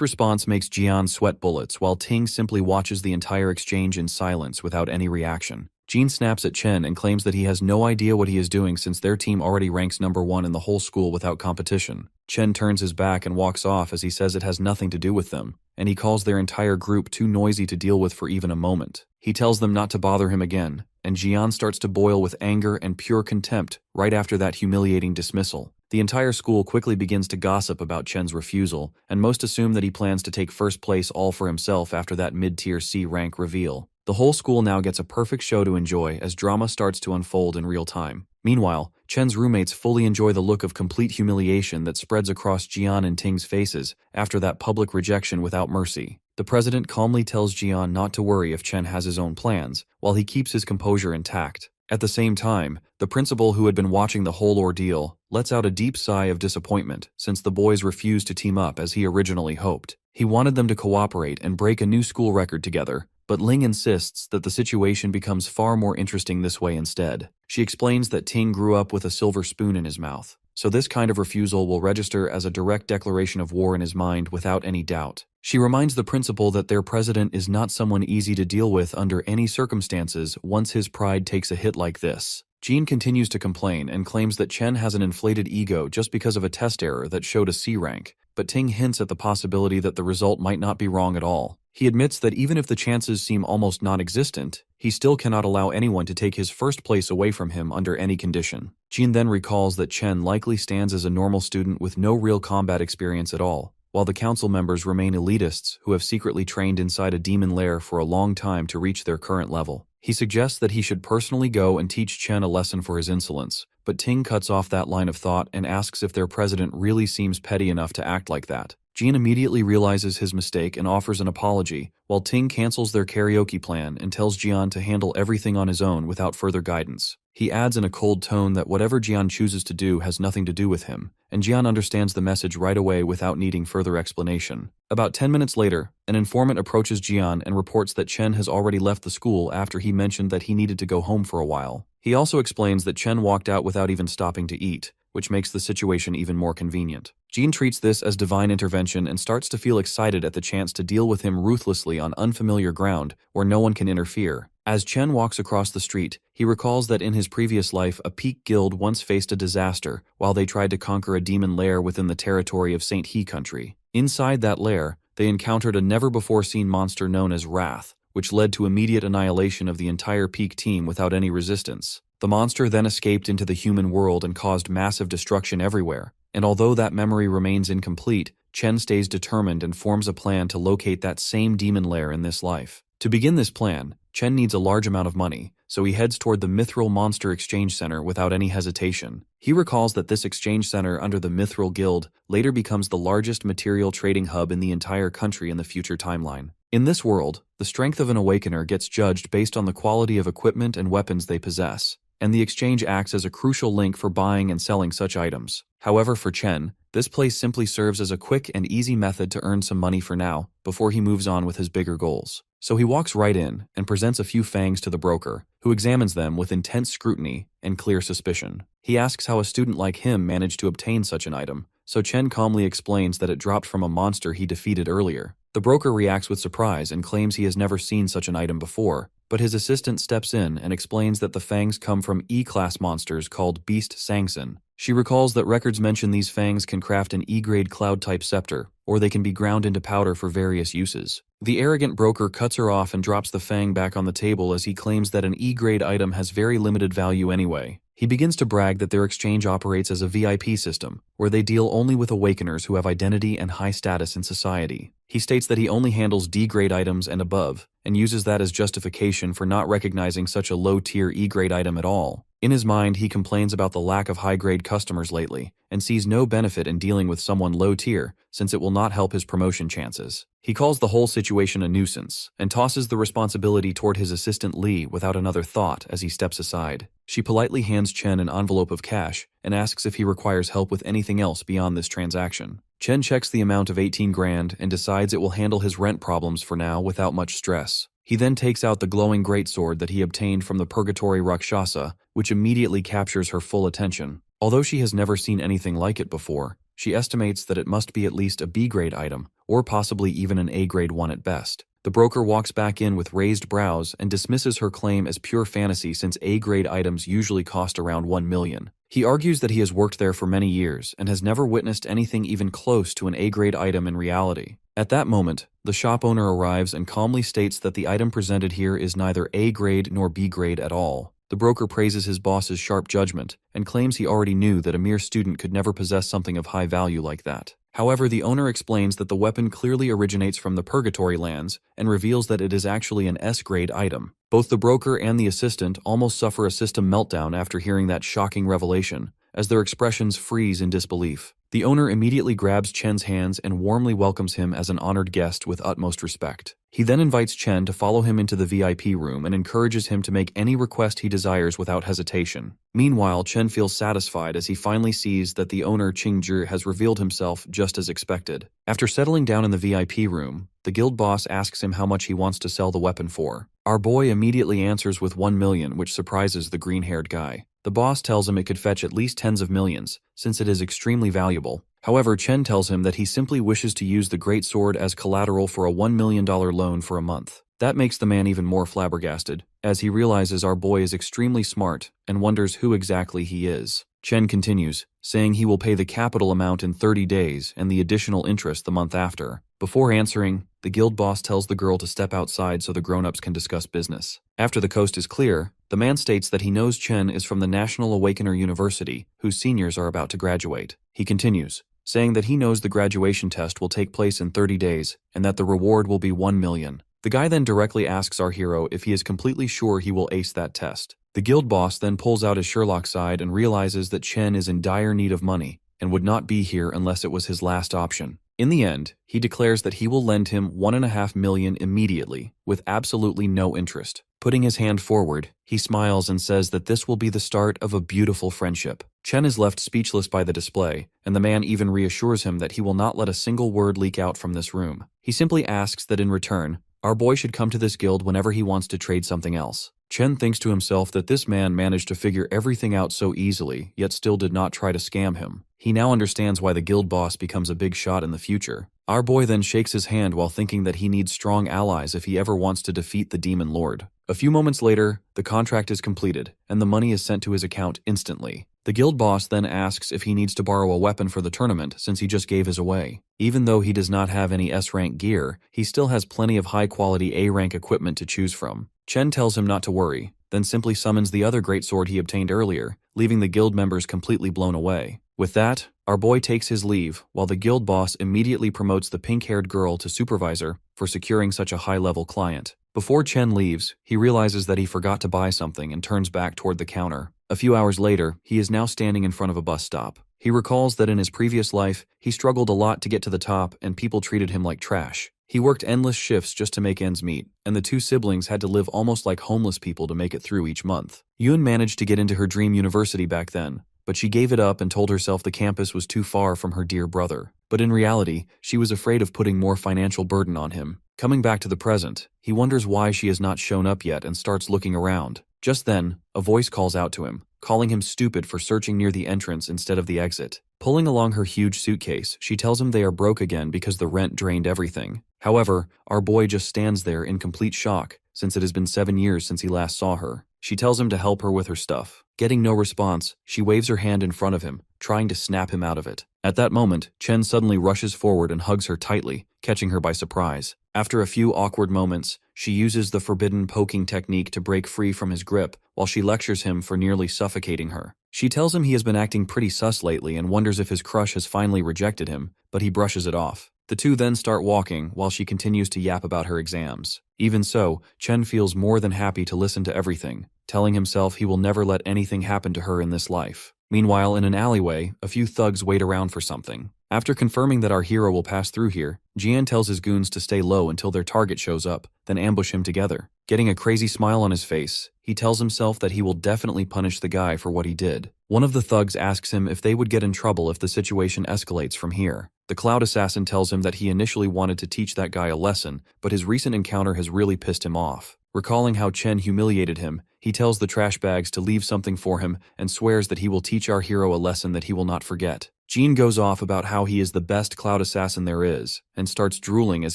response makes Jian sweat bullets while Ting simply watches the entire exchange in silence without any reaction. Jean snaps at Chen and claims that he has no idea what he is doing since their team already ranks #1 in the whole school without competition. Chen turns his back and walks off as he says it has nothing to do with them, and he calls their entire group too noisy to deal with for even a moment. He tells them not to bother him again, and Jian starts to boil with anger and pure contempt right after that humiliating dismissal. The entire school quickly begins to gossip about Chen's refusal, and most assume that he plans to take first place all for himself after that mid-tier C rank reveal. The whole school now gets a perfect show to enjoy as drama starts to unfold in real time. Meanwhile, Chen's roommates fully enjoy the look of complete humiliation that spreads across Jian and Ting's faces after that public rejection without mercy. The president calmly tells Jian not to worry if Chen has his own plans, while he keeps his composure intact. At the same time, the principal, who had been watching the whole ordeal, lets out a deep sigh of disappointment since the boys refused to team up as he originally hoped. He wanted them to cooperate and break a new school record together, but Ling insists that the situation becomes far more interesting this way instead. She explains that Ting grew up with a silver spoon in his mouth, so this kind of refusal will register as a direct declaration of war in his mind without any doubt. She reminds the principal that their president is not someone easy to deal with under any circumstances once his pride takes a hit like this. Jean continues to complain and claims that Chen has an inflated ego just because of a test error that showed a C rank, but Ting hints at the possibility that the result might not be wrong at all. He admits that even if the chances seem almost non-existent, he still cannot allow anyone to take his first place away from him under any condition. Jean then recalls that Chen likely stands as a normal student with no real combat experience at all, while the council members remain elitists who have secretly trained inside a demon lair for a long time to reach their current level. He suggests that he should personally go and teach Chen a lesson for his insolence, but Ting cuts off that line of thought and asks if their president really seems petty enough to act like that. Jean immediately realizes his mistake and offers an apology, while Ting cancels their karaoke plan and tells Jian to handle everything on his own without further guidance. He adds in a cold tone that whatever Jian chooses to do has nothing to do with him, and Jian understands the message right away without needing further explanation. About 10 minutes later, an informant approaches Jian and reports that Chen has already left the school after he mentioned that he needed to go home for a while. He also explains that Chen walked out without even stopping to eat, which makes the situation even more convenient. Jean treats this as divine intervention and starts to feel excited at the chance to deal with him ruthlessly on unfamiliar ground where no one can interfere. As Chen walks across the street, he recalls that in his previous life, a peak guild once faced a disaster while they tried to conquer a demon lair within the territory of St. He country. Inside that lair, they encountered a never-before-seen monster known as Wrath, which led to immediate annihilation of the entire peak team without any resistance. The monster then escaped into the human world and caused massive destruction everywhere, and although that memory remains incomplete, Chen stays determined and forms a plan to locate that same demon lair in this life. To begin this plan, Chen needs a large amount of money, so he heads toward the Mithril Monster Exchange Center without any hesitation. He recalls that this exchange center under the Mithril Guild later becomes the largest material trading hub in the entire country in the future timeline. In this world, the strength of an awakener gets judged based on the quality of equipment and weapons they possess, and the exchange acts as a crucial link for buying and selling such items. However, for Chen, this place simply serves as a quick and easy method to earn some money for now, before he moves on with his bigger goals. So he walks right in and presents a few fangs to the broker, who examines them with intense scrutiny and clear suspicion. He asks how a student like him managed to obtain such an item, so Chen calmly explains that it dropped from a monster he defeated earlier. The broker reacts with surprise and claims he has never seen such an item before, but his assistant steps in and explains that the fangs come from E-class monsters called Beast Sangson. She recalls that records mention these fangs can craft an E-grade cloud-type scepter, or they can be ground into powder for various uses. The arrogant broker cuts her off and drops the fang back on the table as he claims that an E-grade item has very limited value anyway. He begins to brag that their exchange operates as a VIP system, where they deal only with awakeners who have identity and high status in society. He states that he only handles D-grade items and above, and uses that as justification for not recognizing such a low-tier E-grade item at all. In his mind, he complains about the lack of high-grade customers lately, and sees no benefit in dealing with someone low-tier since it will not help his promotion chances. He calls the whole situation a nuisance, and tosses the responsibility toward his assistant Lee without another thought as he steps aside. She politely hands Chen an envelope of cash and asks if he requires help with anything else beyond this transaction. Chen checks the amount of 18 grand and decides it will handle his rent problems for now without much stress. He then takes out the glowing greatsword that he obtained from the Purgatory Rakshasa, which immediately captures her full attention. Although she has never seen anything like it before, she estimates that it must be at least a B-grade item, or possibly even an A-grade one at best. The broker walks back in with raised brows and dismisses her claim as pure fantasy since A-grade items usually cost around 1 million. He argues that he has worked there for many years and has never witnessed anything even close to an A-grade item in reality. At that moment, the shop owner arrives and calmly states that the item presented here is neither A-grade nor B-grade at all. The broker praises his boss's sharp judgment and claims he already knew that a mere student could never possess something of high value like that. However, the owner explains that the weapon clearly originates from the Purgatory lands and reveals that it is actually an S-grade item. Both the broker and the assistant almost suffer a system meltdown after hearing that shocking revelation, as their expressions freeze in disbelief. The owner immediately grabs Chen's hands and warmly welcomes him as an honored guest with utmost respect. He then invites Chen to follow him into the VIP room and encourages him to make any request he desires without hesitation. Meanwhile, Chen feels satisfied as he finally sees that the owner Qingzhi has revealed himself just as expected. After settling down in the VIP room, the guild boss asks him how much he wants to sell the weapon for. Our boy immediately answers with 1 million, which surprises the green-haired guy. The boss tells him it could fetch at least tens of millions, since it is extremely valuable. However, Chen tells him that he simply wishes to use the great sword as collateral for a $1 million loan for a month. That makes the man even more flabbergasted, as he realizes our boy is extremely smart and wonders who exactly he is. Chen continues, saying he will pay the capital amount in 30 days and the additional interest the month after. Before answering, the guild boss tells the girl to step outside so the grown-ups can discuss business. After the coast is clear, the man states that he knows Chen is from the National Awakener University, whose seniors are about to graduate. He continues, saying that he knows the graduation test will take place in 30 days and that the reward will be 1 million. The guy then directly asks our hero if he is completely sure he will ace that test. The guild boss then pulls out his Sherlock side and realizes that Chen is in dire need of money and would not be here unless it was his last option. In the end, he declares that he will lend him 1.5 million immediately, with absolutely no interest. Putting his hand forward, he smiles and says that this will be the start of a beautiful friendship. Chen is left speechless by the display, and the man even reassures him that he will not let a single word leak out from this room. He simply asks that in return, our boy should come to this guild whenever he wants to trade something else. Chen thinks to himself that this man managed to figure everything out so easily, yet still did not try to scam him. He now understands why the guild boss becomes a big shot in the future. Our boy then shakes his hand while thinking that he needs strong allies if he ever wants to defeat the Demon Lord. A few moments later, the contract is completed, and the money is sent to his account instantly. The guild boss then asks if he needs to borrow a weapon for the tournament since he just gave his away. Even though he does not have any S-rank gear, he still has plenty of high-quality A-rank equipment to choose from. Chen tells him not to worry, then simply summons the other greatsword he obtained earlier, leaving the guild members completely blown away. With that, our boy takes his leave, while the guild boss immediately promotes the pink-haired girl to supervisor for securing such a high-level client. Before Chen leaves, he realizes that he forgot to buy something and turns back toward the counter. A few hours later, he is now standing in front of a bus stop. He recalls that in his previous life, he struggled a lot to get to the top and people treated him like trash. He worked endless shifts just to make ends meet, and the two siblings had to live almost like homeless people to make it through each month. Yun managed to get into her dream university back then, but she gave it up and told herself the campus was too far from her dear brother. But in reality, she was afraid of putting more financial burden on him. Coming back to the present, he wonders why she has not shown up yet and starts looking around. Just then, a voice calls out to him, calling him stupid for searching near the entrance instead of the exit. Pulling along her huge suitcase, she tells him they are broke again because the rent drained everything. However, our boy just stands there in complete shock, since it has been 7 years since he last saw her. She tells him to help her with her stuff. Getting no response, she waves her hand in front of him, trying to snap him out of it. At that moment, Chen suddenly rushes forward and hugs her tightly, catching her by surprise. After a few awkward moments, she uses the forbidden poking technique to break free from his grip while she lectures him for nearly suffocating her. She tells him he has been acting pretty sus lately and wonders if his crush has finally rejected him, but he brushes it off. The two then start walking while she continues to yap about her exams. Even so, Chen feels more than happy to listen to everything, telling himself he will never let anything happen to her in this life. Meanwhile, in an alleyway, a few thugs wait around for something. After confirming that our hero will pass through here, Jian tells his goons to stay low until their target shows up, then ambush him together. Getting a crazy smile on his face, he tells himself that he will definitely punish the guy for what he did. One of the thugs asks him if they would get in trouble if the situation escalates from here. The Cloud Assassin tells him that he initially wanted to teach that guy a lesson, but his recent encounter has really pissed him off. Recalling how Chen humiliated him, he tells the trash bags to leave something for him and swears that he will teach our hero a lesson that he will not forget. Jean goes off about how he is the best Cloud Assassin there is, and starts drooling as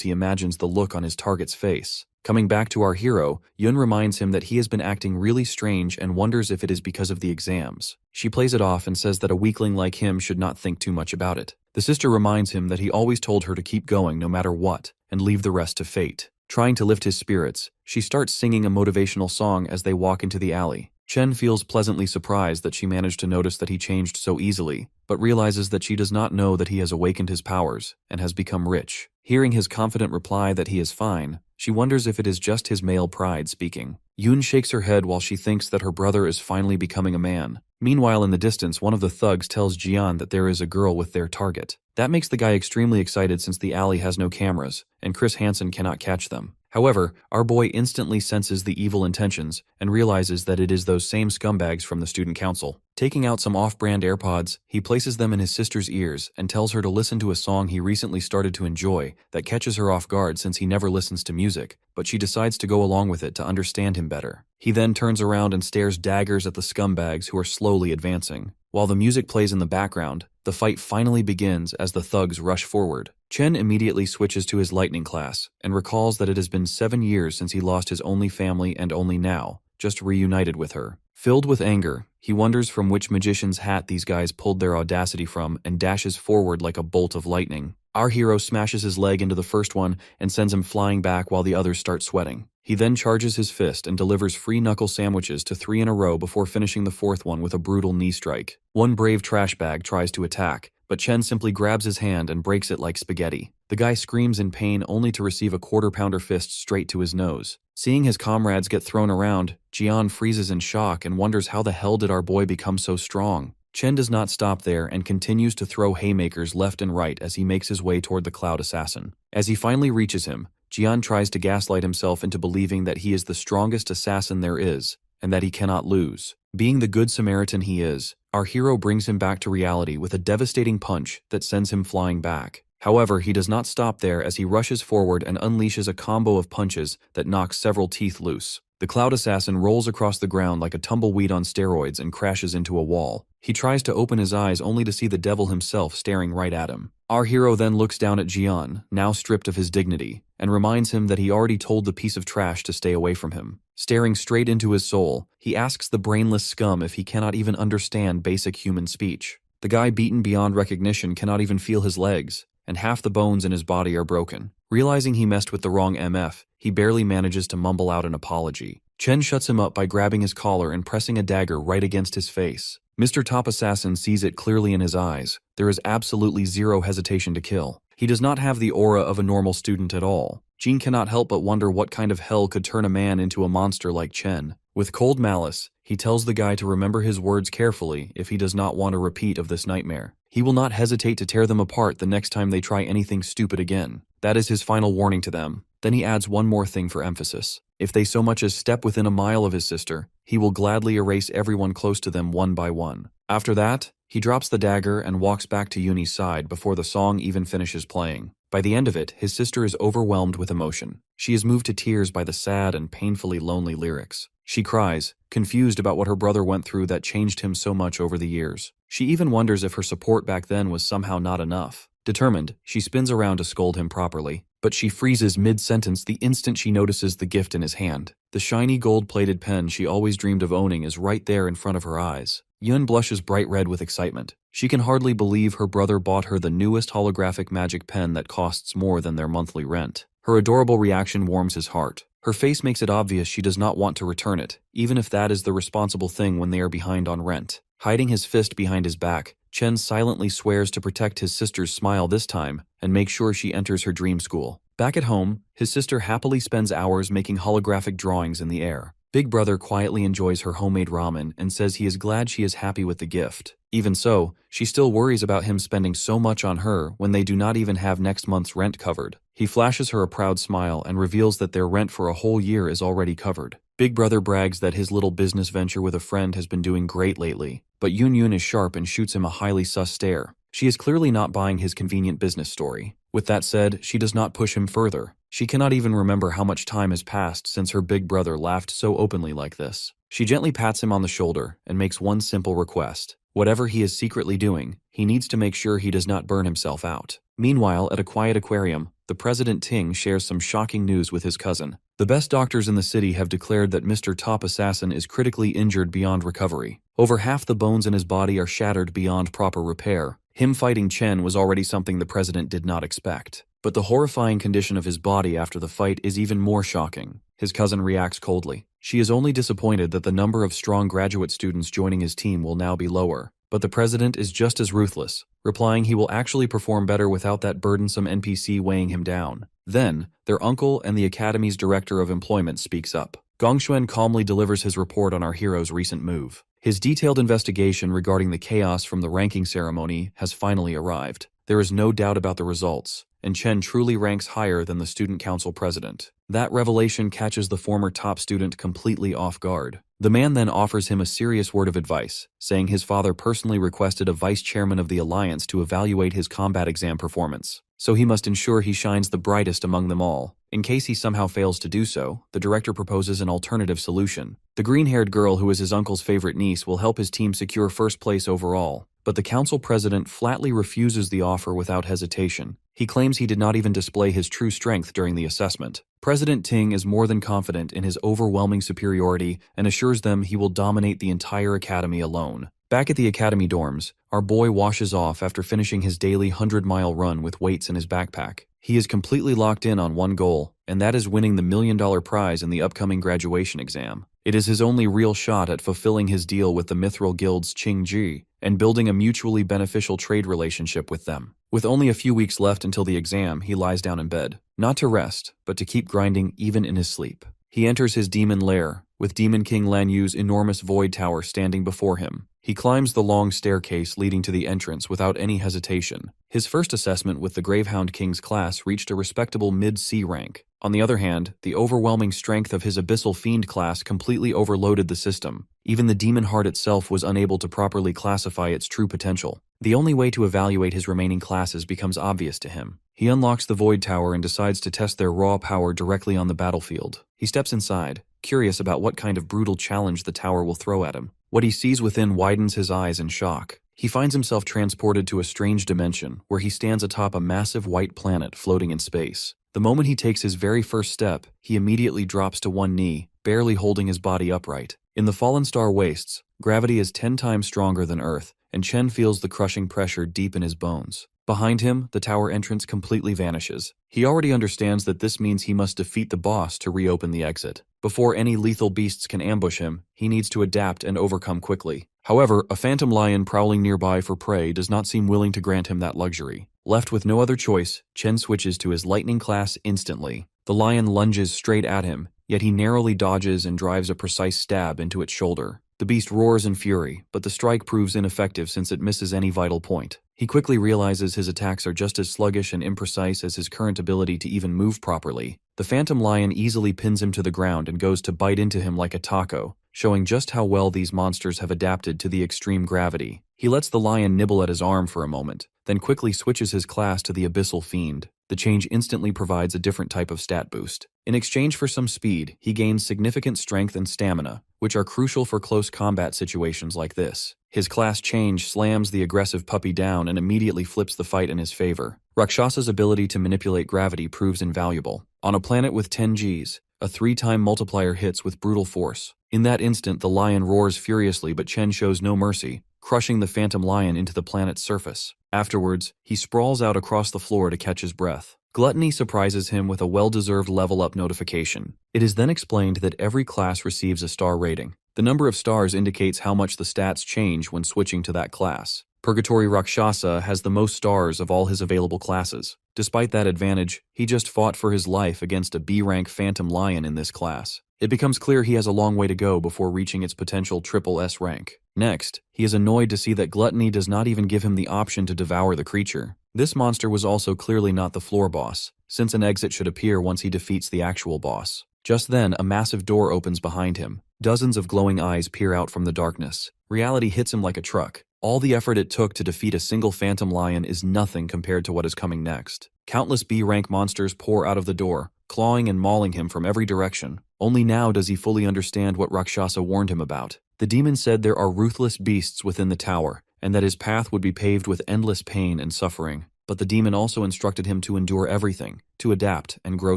he imagines the look on his target's face. Coming back to our hero, Yun reminds him that he has been acting really strange and wonders if it is because of the exams. She plays it off and says that a weakling like him should not think too much about it. The sister reminds him that he always told her to keep going no matter what, and leave the rest to fate. Trying to lift his spirits, she starts singing a motivational song as they walk into the alley. Chen feels pleasantly surprised that she managed to notice that he changed so easily, but realizes that she does not know that he has awakened his powers and has become rich. Hearing his confident reply that he is fine, she wonders if it is just his male pride speaking. Yun shakes her head while she thinks that her brother is finally becoming a man. Meanwhile, in the distance, one of the thugs tells Jian that there is a girl with their target. That makes the guy extremely excited since the alley has no cameras, and Chris Hansen cannot catch them. However, our boy instantly senses the evil intentions and realizes that it is those same scumbags from the student council. Taking out some off-brand AirPods, he places them in his sister's ears and tells her to listen to a song he recently started to enjoy that catches her off guard since he never listens to music, but she decides to go along with it to understand him better. He then turns around and stares daggers at the scumbags who are slowly advancing. While the music plays in the background, the fight finally begins as the thugs rush forward. Chen immediately switches to his lightning class and recalls that it has been 7 years since he lost his only family and only now, just reunited with her. Filled with anger, he wonders from which magician's hat these guys pulled their audacity from and dashes forward like a bolt of lightning. Our hero smashes his leg into the first one and sends him flying back while the others start sweating. He then charges his fist and delivers free knuckle sandwiches to 3 in a row before finishing the 4th one with a brutal knee strike. One brave trash bag tries to attack, but Chen simply grabs his hand and breaks it like spaghetti. The guy screams in pain only to receive a quarter-pounder fist straight to his nose. Seeing his comrades get thrown around, Jian freezes in shock and wonders how the hell did our boy become so strong. Chen does not stop there and continues to throw haymakers left and right as he makes his way toward the Cloud Assassin. As he finally reaches him, Jian tries to gaslight himself into believing that he is the strongest assassin there is, and that he cannot lose. Being the good Samaritan he is, our hero brings him back to reality with a devastating punch that sends him flying back. However, he does not stop there as he rushes forward and unleashes a combo of punches that knocks several teeth loose. The Cloud Assassin rolls across the ground like a tumbleweed on steroids and crashes into a wall. He tries to open his eyes only to see the devil himself staring right at him. Our hero then looks down at Jian, now stripped of his dignity, and reminds him that he already told the piece of trash to stay away from him. Staring straight into his soul, he asks the brainless scum if he cannot even understand basic human speech. The guy beaten beyond recognition cannot even feel his legs, and half the bones in his body are broken. Realizing he messed with the wrong MF, he barely manages to mumble out an apology. Chen shuts him up by grabbing his collar and pressing a dagger right against his face. Mr. Top Assassin sees it clearly in his eyes. There is absolutely zero hesitation to kill. He does not have the aura of a normal student at all. Jean cannot help but wonder what kind of hell could turn a man into a monster like Chen. With cold malice, he tells the guy to remember his words carefully if he does not want a repeat of this nightmare. He will not hesitate to tear them apart the next time they try anything stupid again. That is his final warning to them. Then he adds one more thing for emphasis. If they so much as step within a mile of his sister, he will gladly erase everyone close to them one by one. After that, he drops the dagger and walks back to Yuni's side before the song even finishes playing. By the end of it, his sister is overwhelmed with emotion. She is moved to tears by the sad and painfully lonely lyrics. She cries, confused about what her brother went through that changed him so much over the years. She even wonders if her support back then was somehow not enough. Determined, she spins around to scold him properly, but she freezes mid-sentence the instant she notices the gift in his hand. The shiny gold-plated pen she always dreamed of owning is right there in front of her eyes. Yun blushes bright red with excitement. She can hardly believe her brother bought her the newest holographic magic pen that costs more than their monthly rent. Her adorable reaction warms his heart. Her face makes it obvious she does not want to return it, even if that is the responsible thing when they are behind on rent. Hiding his fist behind his back, Chen silently swears to protect his sister's smile this time and make sure she enters her dream school. Back at home, his sister happily spends hours making holographic drawings in the air. Big brother quietly enjoys her homemade ramen and says he is glad she is happy with the gift. Even so, she still worries about him spending so much on her when they do not even have next month's rent covered. He flashes her a proud smile and reveals that their rent for a whole year is already covered. Big brother brags that his little business venture with a friend has been doing great lately, but Yun is sharp and shoots him a highly sus stare. She is clearly not buying his convenient business story. With that said, she does not push him further. She cannot even remember how much time has passed since her big brother laughed so openly like this. She gently pats him on the shoulder and makes one simple request. Whatever he is secretly doing, he needs to make sure he does not burn himself out. Meanwhile, at a quiet aquarium, the President Ting shares some shocking news with his cousin. The best doctors in the city have declared that Mr. Top Assassin is critically injured beyond recovery. Over half the bones in his body are shattered beyond proper repair. Him fighting Chen was already something the president did not expect. But the horrifying condition of his body after the fight is even more shocking. His cousin reacts coldly. She is only disappointed that the number of strong graduate students joining his team will now be lower. But the president is just as ruthless, replying he will actually perform better without that burdensome NPC weighing him down. Then, their uncle and the academy's director of employment speaks up. Gongxuan calmly delivers his report on our hero's recent move. His detailed investigation regarding the chaos from the ranking ceremony has finally arrived. There is no doubt about the results, and Chen truly ranks higher than the student council president. That revelation catches the former top student completely off guard. The man then offers him a serious word of advice, saying his father personally requested a vice chairman of the alliance to evaluate his combat exam performance, so he must ensure he shines the brightest among them all. In case he somehow fails to do so, the director proposes an alternative solution. The green-haired girl who is his uncle's favorite niece will help his team secure first place overall. But the council president flatly refuses the offer without hesitation. He claims he did not even display his true strength during the assessment. President Ting is more than confident in his overwhelming superiority and assures them he will dominate the entire academy alone. Back at the academy dorms, our boy washes off after finishing his daily 100-mile run with weights in his backpack. He is completely locked in on one goal, and that is winning the $1 million prize in the upcoming graduation exam. It is his only real shot at fulfilling his deal with the Mithril Guild's Qingji and building a mutually beneficial trade relationship with them. With only a few weeks left until the exam, he lies down in bed, not to rest, but to keep grinding even in his sleep. He enters his demon lair, with Demon King Lan Yu's enormous void tower standing before him. He climbs the long staircase leading to the entrance without any hesitation. His first assessment with the Gravehound King's class reached a respectable mid-C rank. On the other hand, the overwhelming strength of his Abyssal Fiend class completely overloaded the system. Even the Demon Heart itself was unable to properly classify its true potential. The only way to evaluate his remaining classes becomes obvious to him. He unlocks the Void Tower and decides to test their raw power directly on the battlefield. He steps inside, curious about what kind of brutal challenge the tower will throw at him. What he sees within widens his eyes in shock. He finds himself transported to a strange dimension where he stands atop a massive white planet floating in space. The moment he takes his very first step, he immediately drops to one knee, barely holding his body upright. In the fallen star wastes, gravity is 10 times stronger than Earth, and Chen feels the crushing pressure deep in his bones. Behind him, the tower entrance completely vanishes. He already understands that this means he must defeat the boss to reopen the exit. Before any lethal beasts can ambush him, he needs to adapt and overcome quickly. However, a phantom lion prowling nearby for prey does not seem willing to grant him that luxury. Left with no other choice, Chen switches to his lightning class instantly. The lion lunges straight at him, yet he narrowly dodges and drives a precise stab into its shoulder. The beast roars in fury, but the strike proves ineffective since it misses any vital point. He quickly realizes his attacks are just as sluggish and imprecise as his current ability to even move properly. The phantom lion easily pins him to the ground and goes to bite into him like a taco, showing just how well these monsters have adapted to the extreme gravity. He lets the lion nibble at his arm for a moment, then quickly switches his class to the Abyssal Fiend. The change instantly provides a different type of stat boost. In exchange for some speed, he gains significant strength and stamina, which are crucial for close combat situations like this. His class change slams the aggressive puppy down and immediately flips the fight in his favor. Rakshasa's ability to manipulate gravity proves invaluable. On a planet with 10 Gs, a 3-time multiplier hits with brutal force. In that instant, the lion roars furiously, but Chen shows no mercy, crushing the phantom lion into the planet's surface. Afterwards, he sprawls out across the floor to catch his breath. Gluttony surprises him with a well-deserved level-up notification. It is then explained that every class receives a star rating. The number of stars indicates how much the stats change when switching to that class. Purgatory Rakshasa has the most stars of all his available classes. Despite that advantage, he just fought for his life against a B-rank Phantom Lion in this class. It becomes clear he has a long way to go before reaching its potential triple S rank. Next, he is annoyed to see that Gluttony does not even give him the option to devour the creature. This monster was also clearly not the floor boss, since an exit should appear once he defeats the actual boss. Just then, a massive door opens behind him. Dozens of glowing eyes peer out from the darkness. Reality hits him like a truck. All the effort it took to defeat a single Phantom Lion is nothing compared to what is coming next. Countless B-rank monsters pour out of the door, clawing and mauling him from every direction. Only now does he fully understand what Rakshasa warned him about. The demon said there are ruthless beasts within the tower, and that his path would be paved with endless pain and suffering. But the demon also instructed him to endure everything, to adapt and grow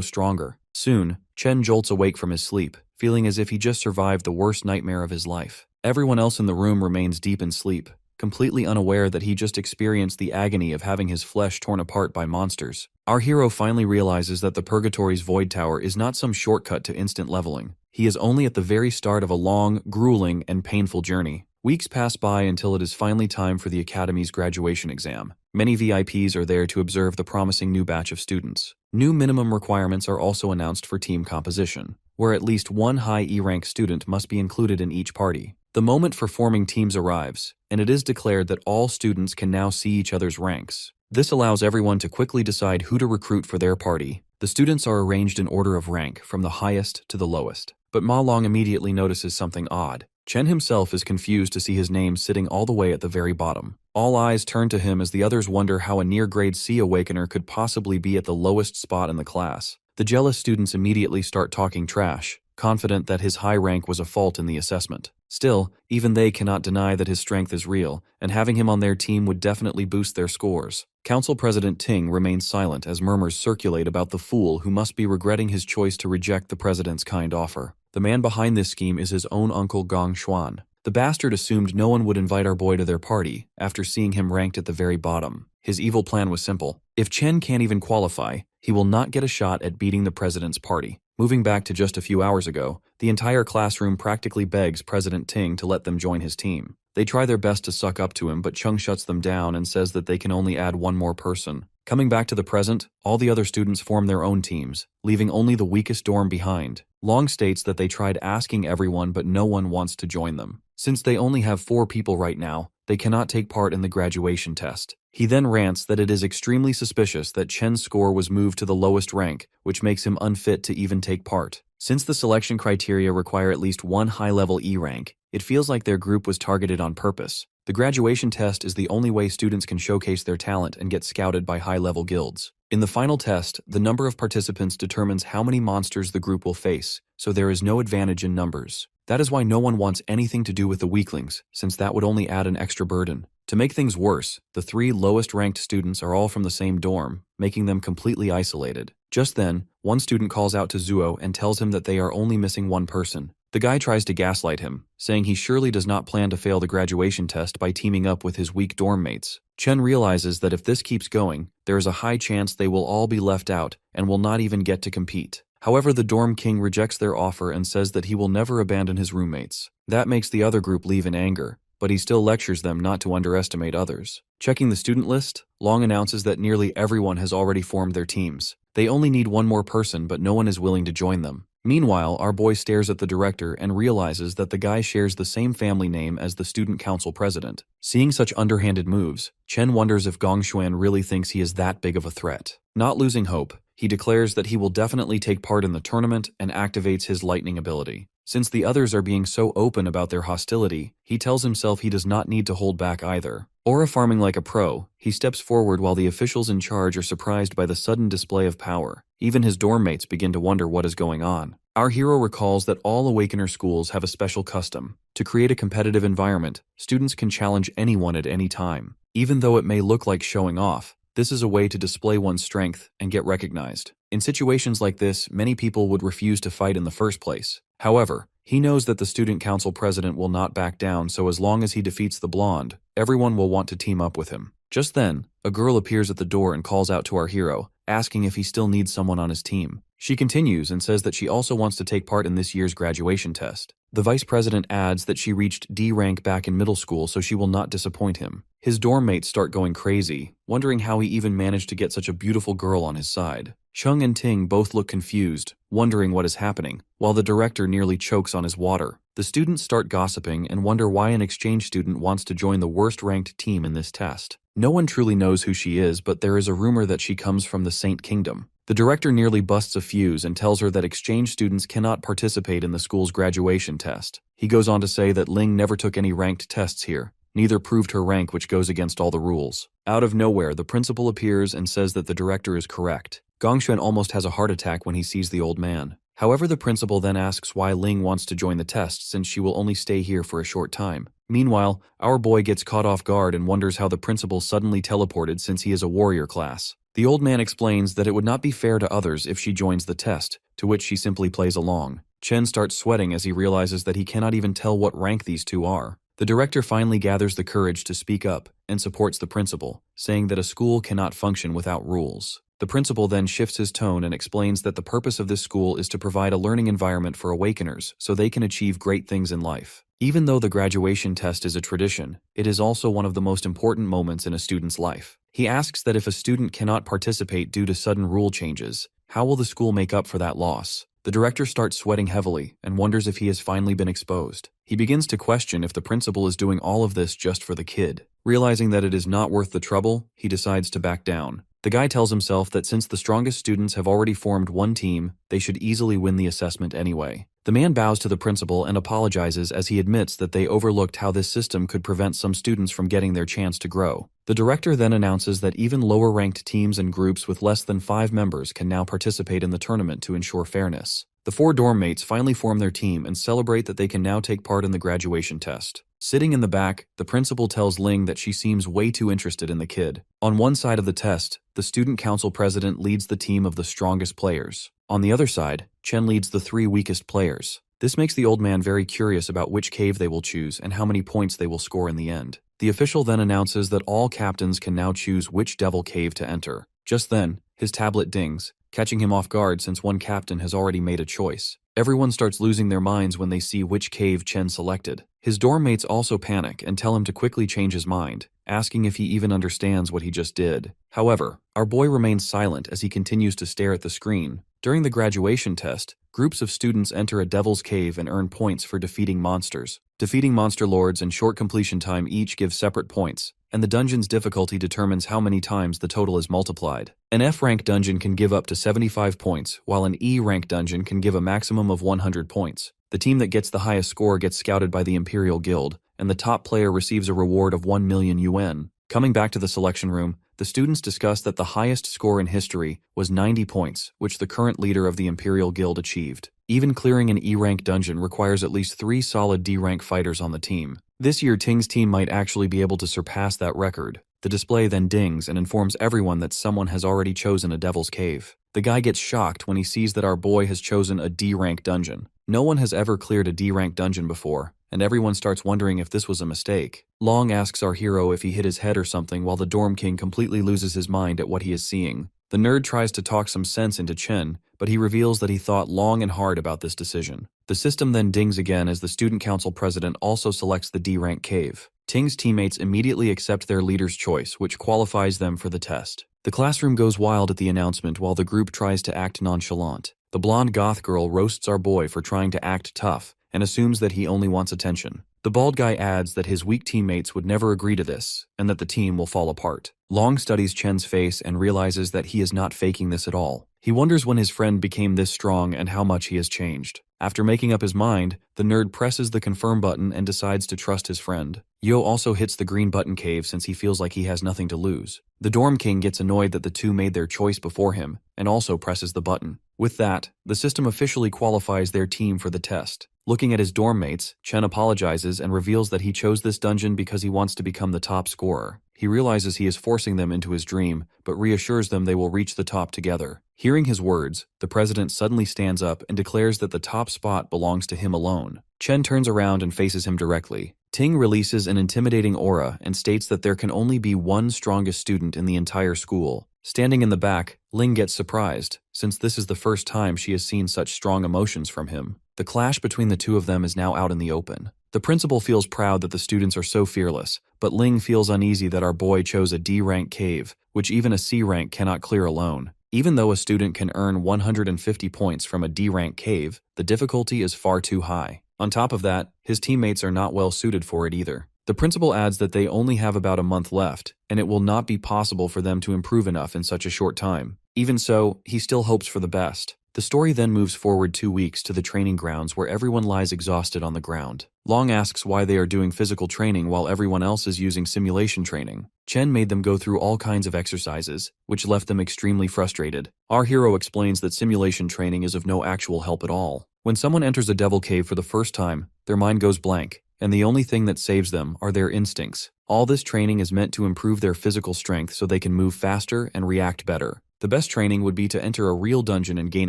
stronger. Soon, Chen jolts awake from his sleep, feeling as if he just survived the worst nightmare of his life. Everyone else in the room remains deep in sleep, completely unaware that he just experienced the agony of having his flesh torn apart by monsters. Our hero finally realizes that the Purgatory's Void Tower is not some shortcut to instant leveling. He is only at the very start of a long, grueling, and painful journey. Weeks pass by until it is finally time for the Academy's graduation exam. Many VIPs are there to observe the promising new batch of students. New minimum requirements are also announced for team composition, where at least one high E-rank student must be included in each party. The moment for forming teams arrives, and it is declared that all students can now see each other's ranks. This allows everyone to quickly decide who to recruit for their party. The students are arranged in order of rank, from the highest to the lowest. But Ma Long immediately notices something odd. Chen himself is confused to see his name sitting all the way at the very bottom. All eyes turn to him as the others wonder how a near-grade C awakener could possibly be at the lowest spot in the class. The jealous students immediately start talking trash, confident that his high rank was a fault in the assessment. Still, even they cannot deny that his strength is real, and having him on their team would definitely boost their scores. Council President Ting remains silent as murmurs circulate about the fool who must be regretting his choice to reject the president's kind offer. The man behind this scheme is his own uncle Gong Xuan. The bastard assumed no one would invite our boy to their party after seeing him ranked at the very bottom. His evil plan was simple. If Chen can't even qualify, he will not get a shot at beating the president's party. Moving back to just a few hours ago, the entire classroom practically begs President Ting to let them join his team. They try their best to suck up to him, but Chung shuts them down and says that they can only add one more person. Coming back to the present, all the other students form their own teams, leaving only the weakest dorm behind. Long states that they tried asking everyone but no one wants to join them. Since they only have 4 people right now, they cannot take part in the graduation test. He then rants that it is extremely suspicious that Chen's score was moved to the lowest rank, which makes him unfit to even take part. Since the selection criteria require at least one high-level E rank, it feels like their group was targeted on purpose. The graduation test is the only way students can showcase their talent and get scouted by high-level guilds. In the final test, the number of participants determines how many monsters the group will face, so there is no advantage in numbers. That is why no one wants anything to do with the weaklings, since that would only add an extra burden. To make things worse, the 3 lowest-ranked students are all from the same dorm, making them completely isolated. Just then, one student calls out to Zuo and tells him that they are only missing one person. The guy tries to gaslight him, saying he surely does not plan to fail the graduation test by teaming up with his weak dorm mates. Chen realizes that if this keeps going, there is a high chance they will all be left out and will not even get to compete. However, the dorm king rejects their offer and says that he will never abandon his roommates. That makes the other group leave in anger, but he still lectures them not to underestimate others. Checking the student list, Long announces that nearly everyone has already formed their teams. They only need one more person, but no one is willing to join them. Meanwhile, our boy stares at the director and realizes that the guy shares the same family name as the student council president. Seeing such underhanded moves, Chen wonders if Gong Xuan really thinks he is that big of a threat. Not losing hope, he declares that he will definitely take part in the tournament and activates his lightning ability. Since the others are being so open about their hostility, he tells himself he does not need to hold back either. Aura farming like a pro, he steps forward while the officials in charge are surprised by the sudden display of power. Even his dorm mates begin to wonder what is going on. Our hero recalls that all Awakener schools have a special custom. To create a competitive environment, students can challenge anyone at any time. Even though it may look like showing off, this is a way to display one's strength and get recognized. In situations like this, many people would refuse to fight in the first place. However, he knows that the student council president will not back down, so as long as he defeats the blonde, everyone will want to team up with him. Just then, a girl appears at the door and calls out to our hero, asking if he still needs someone on his team. She continues and says that she also wants to take part in this year's graduation test. The vice president adds that she reached D rank back in middle school, so she will not disappoint him. His dorm mates start going crazy, wondering how he even managed to get such a beautiful girl on his side. Chung and Ting both look confused, wondering what is happening, while the director nearly chokes on his water. The students start gossiping and wonder why an exchange student wants to join the worst-ranked team in this test. No one truly knows who she is, but there is a rumor that she comes from the Saint Kingdom. The director nearly busts a fuse and tells her that exchange students cannot participate in the school's graduation test. He goes on to say that Ling never took any ranked tests here. Neither proved her rank, which goes against all the rules. Out of nowhere, the principal appears and says that the director is correct. Gongxuan almost has a heart attack when he sees the old man. However, the principal then asks why Ling wants to join the test since she will only stay here for a short time. Meanwhile, our boy gets caught off guard and wonders how the principal suddenly teleported since he is a warrior class. The old man explains that it would not be fair to others if she joins the test, to which she simply plays along. Chen starts sweating as he realizes that he cannot even tell what rank these two are. The director finally gathers the courage to speak up and supports the principal, saying that a school cannot function without rules. The principal then shifts his tone and explains that the purpose of this school is to provide a learning environment for awakeners so they can achieve great things in life. Even though the graduation test is a tradition, it is also one of the most important moments in a student's life. He asks that if a student cannot participate due to sudden rule changes, how will the school make up for that loss? The director starts sweating heavily and wonders if he has finally been exposed. He begins to question if the principal is doing all of this just for the kid. Realizing that it is not worth the trouble, he decides to back down. The guy tells himself that since the strongest students have already formed one team, they should easily win the assessment anyway. The man bows to the principal and apologizes as he admits that they overlooked how this system could prevent some students from getting their chance to grow. The director then announces that even lower-ranked teams and groups with less than 5 members can now participate in the tournament to ensure fairness. The 4 dorm mates finally form their team and celebrate that they can now take part in the graduation test. Sitting in the back, the principal tells Ling that she seems way too interested in the kid. On one side of the test, the student council president leads the team of the strongest players. On the other side, Chen leads the 3 weakest players. This makes the old man very curious about which cave they will choose and how many points they will score in the end. The official then announces that all captains can now choose which devil cave to enter. Just then, his tablet dings, catching him off guard since one captain has already made a choice. Everyone starts losing their minds when they see which cave Chen selected. His dorm mates also panic and tell him to quickly change his mind, asking if he even understands what he just did. However, our boy remains silent as he continues to stare at the screen. During the graduation test, groups of students enter a devil's cave and earn points for defeating monsters. Defeating monster lords and short completion time each give separate points, and the dungeon's difficulty determines how many times the total is multiplied. An F-rank dungeon can give up to 75 points, while an E-rank dungeon can give a maximum of 100 points. The team that gets the highest score gets scouted by the Imperial Guild, and the top player receives a reward of 1 million yuan. Coming back to the selection room, the students discuss that the highest score in history was 90 points, which the current leader of the Imperial Guild achieved. Even clearing an E-rank dungeon requires at least 3 solid D-rank fighters on the team. This year, Ting's team might actually be able to surpass that record. The display then dings and informs everyone that someone has already chosen a devil's cave. The guy gets shocked when he sees that our boy has chosen a D-rank dungeon. No one has ever cleared a D-rank dungeon before, and everyone starts wondering if this was a mistake. Long asks our hero if he hit his head or something while the dorm king completely loses his mind at what he is seeing. The nerd tries to talk some sense into Chen, but he reveals that he thought long and hard about this decision. The system then dings again as the student council president also selects the D-rank cave. Ting's teammates immediately accept their leader's choice, which qualifies them for the test. The classroom goes wild at the announcement while the group tries to act nonchalant. The blonde goth girl roasts our boy for trying to act tough and assumes that he only wants attention. The bald guy adds that his weak teammates would never agree to this and that the team will fall apart. Long studies Chen's face and realizes that he is not faking this at all. He wonders when his friend became this strong and how much he has changed. After making up his mind, the nerd presses the confirm button and decides to trust his friend. Yo also hits the green button cave since he feels like he has nothing to lose. The dorm king gets annoyed that the two made their choice before him and also presses the button. With that, the system officially qualifies their team for the test. Looking at his dorm mates, Chen apologizes and reveals that he chose this dungeon because he wants to become the top scorer. He realizes he is forcing them into his dream, but reassures them they will reach the top together. Hearing his words, the president suddenly stands up and declares that the top spot belongs to him alone. Chen turns around and faces him directly. Ting releases an intimidating aura and states that there can only be one strongest student in the entire school. Standing in the back, Ling gets surprised, since this is the first time she has seen such strong emotions from him. The clash between the two of them is now out in the open. The principal feels proud that the students are so fearless, but Ling feels uneasy that our boy chose a D-rank cave, which even a C-rank cannot clear alone. Even though a student can earn 150 points from a D-rank cave, the difficulty is far too high. On top of that, his teammates are not well suited for it either. The principal adds that they only have about a month left, and it will not be possible for them to improve enough in such a short time. Even so, he still hopes for the best. The story then moves forward 2 weeks to the training grounds where everyone lies exhausted on the ground. Long asks why they are doing physical training while everyone else is using simulation training. Chen made them go through all kinds of exercises, which left them extremely frustrated. Our hero explains that simulation training is of no actual help at all. When someone enters a devil cave for the first time, their mind goes blank, and the only thing that saves them are their instincts. All this training is meant to improve their physical strength so they can move faster and react better. The best training would be to enter a real dungeon and gain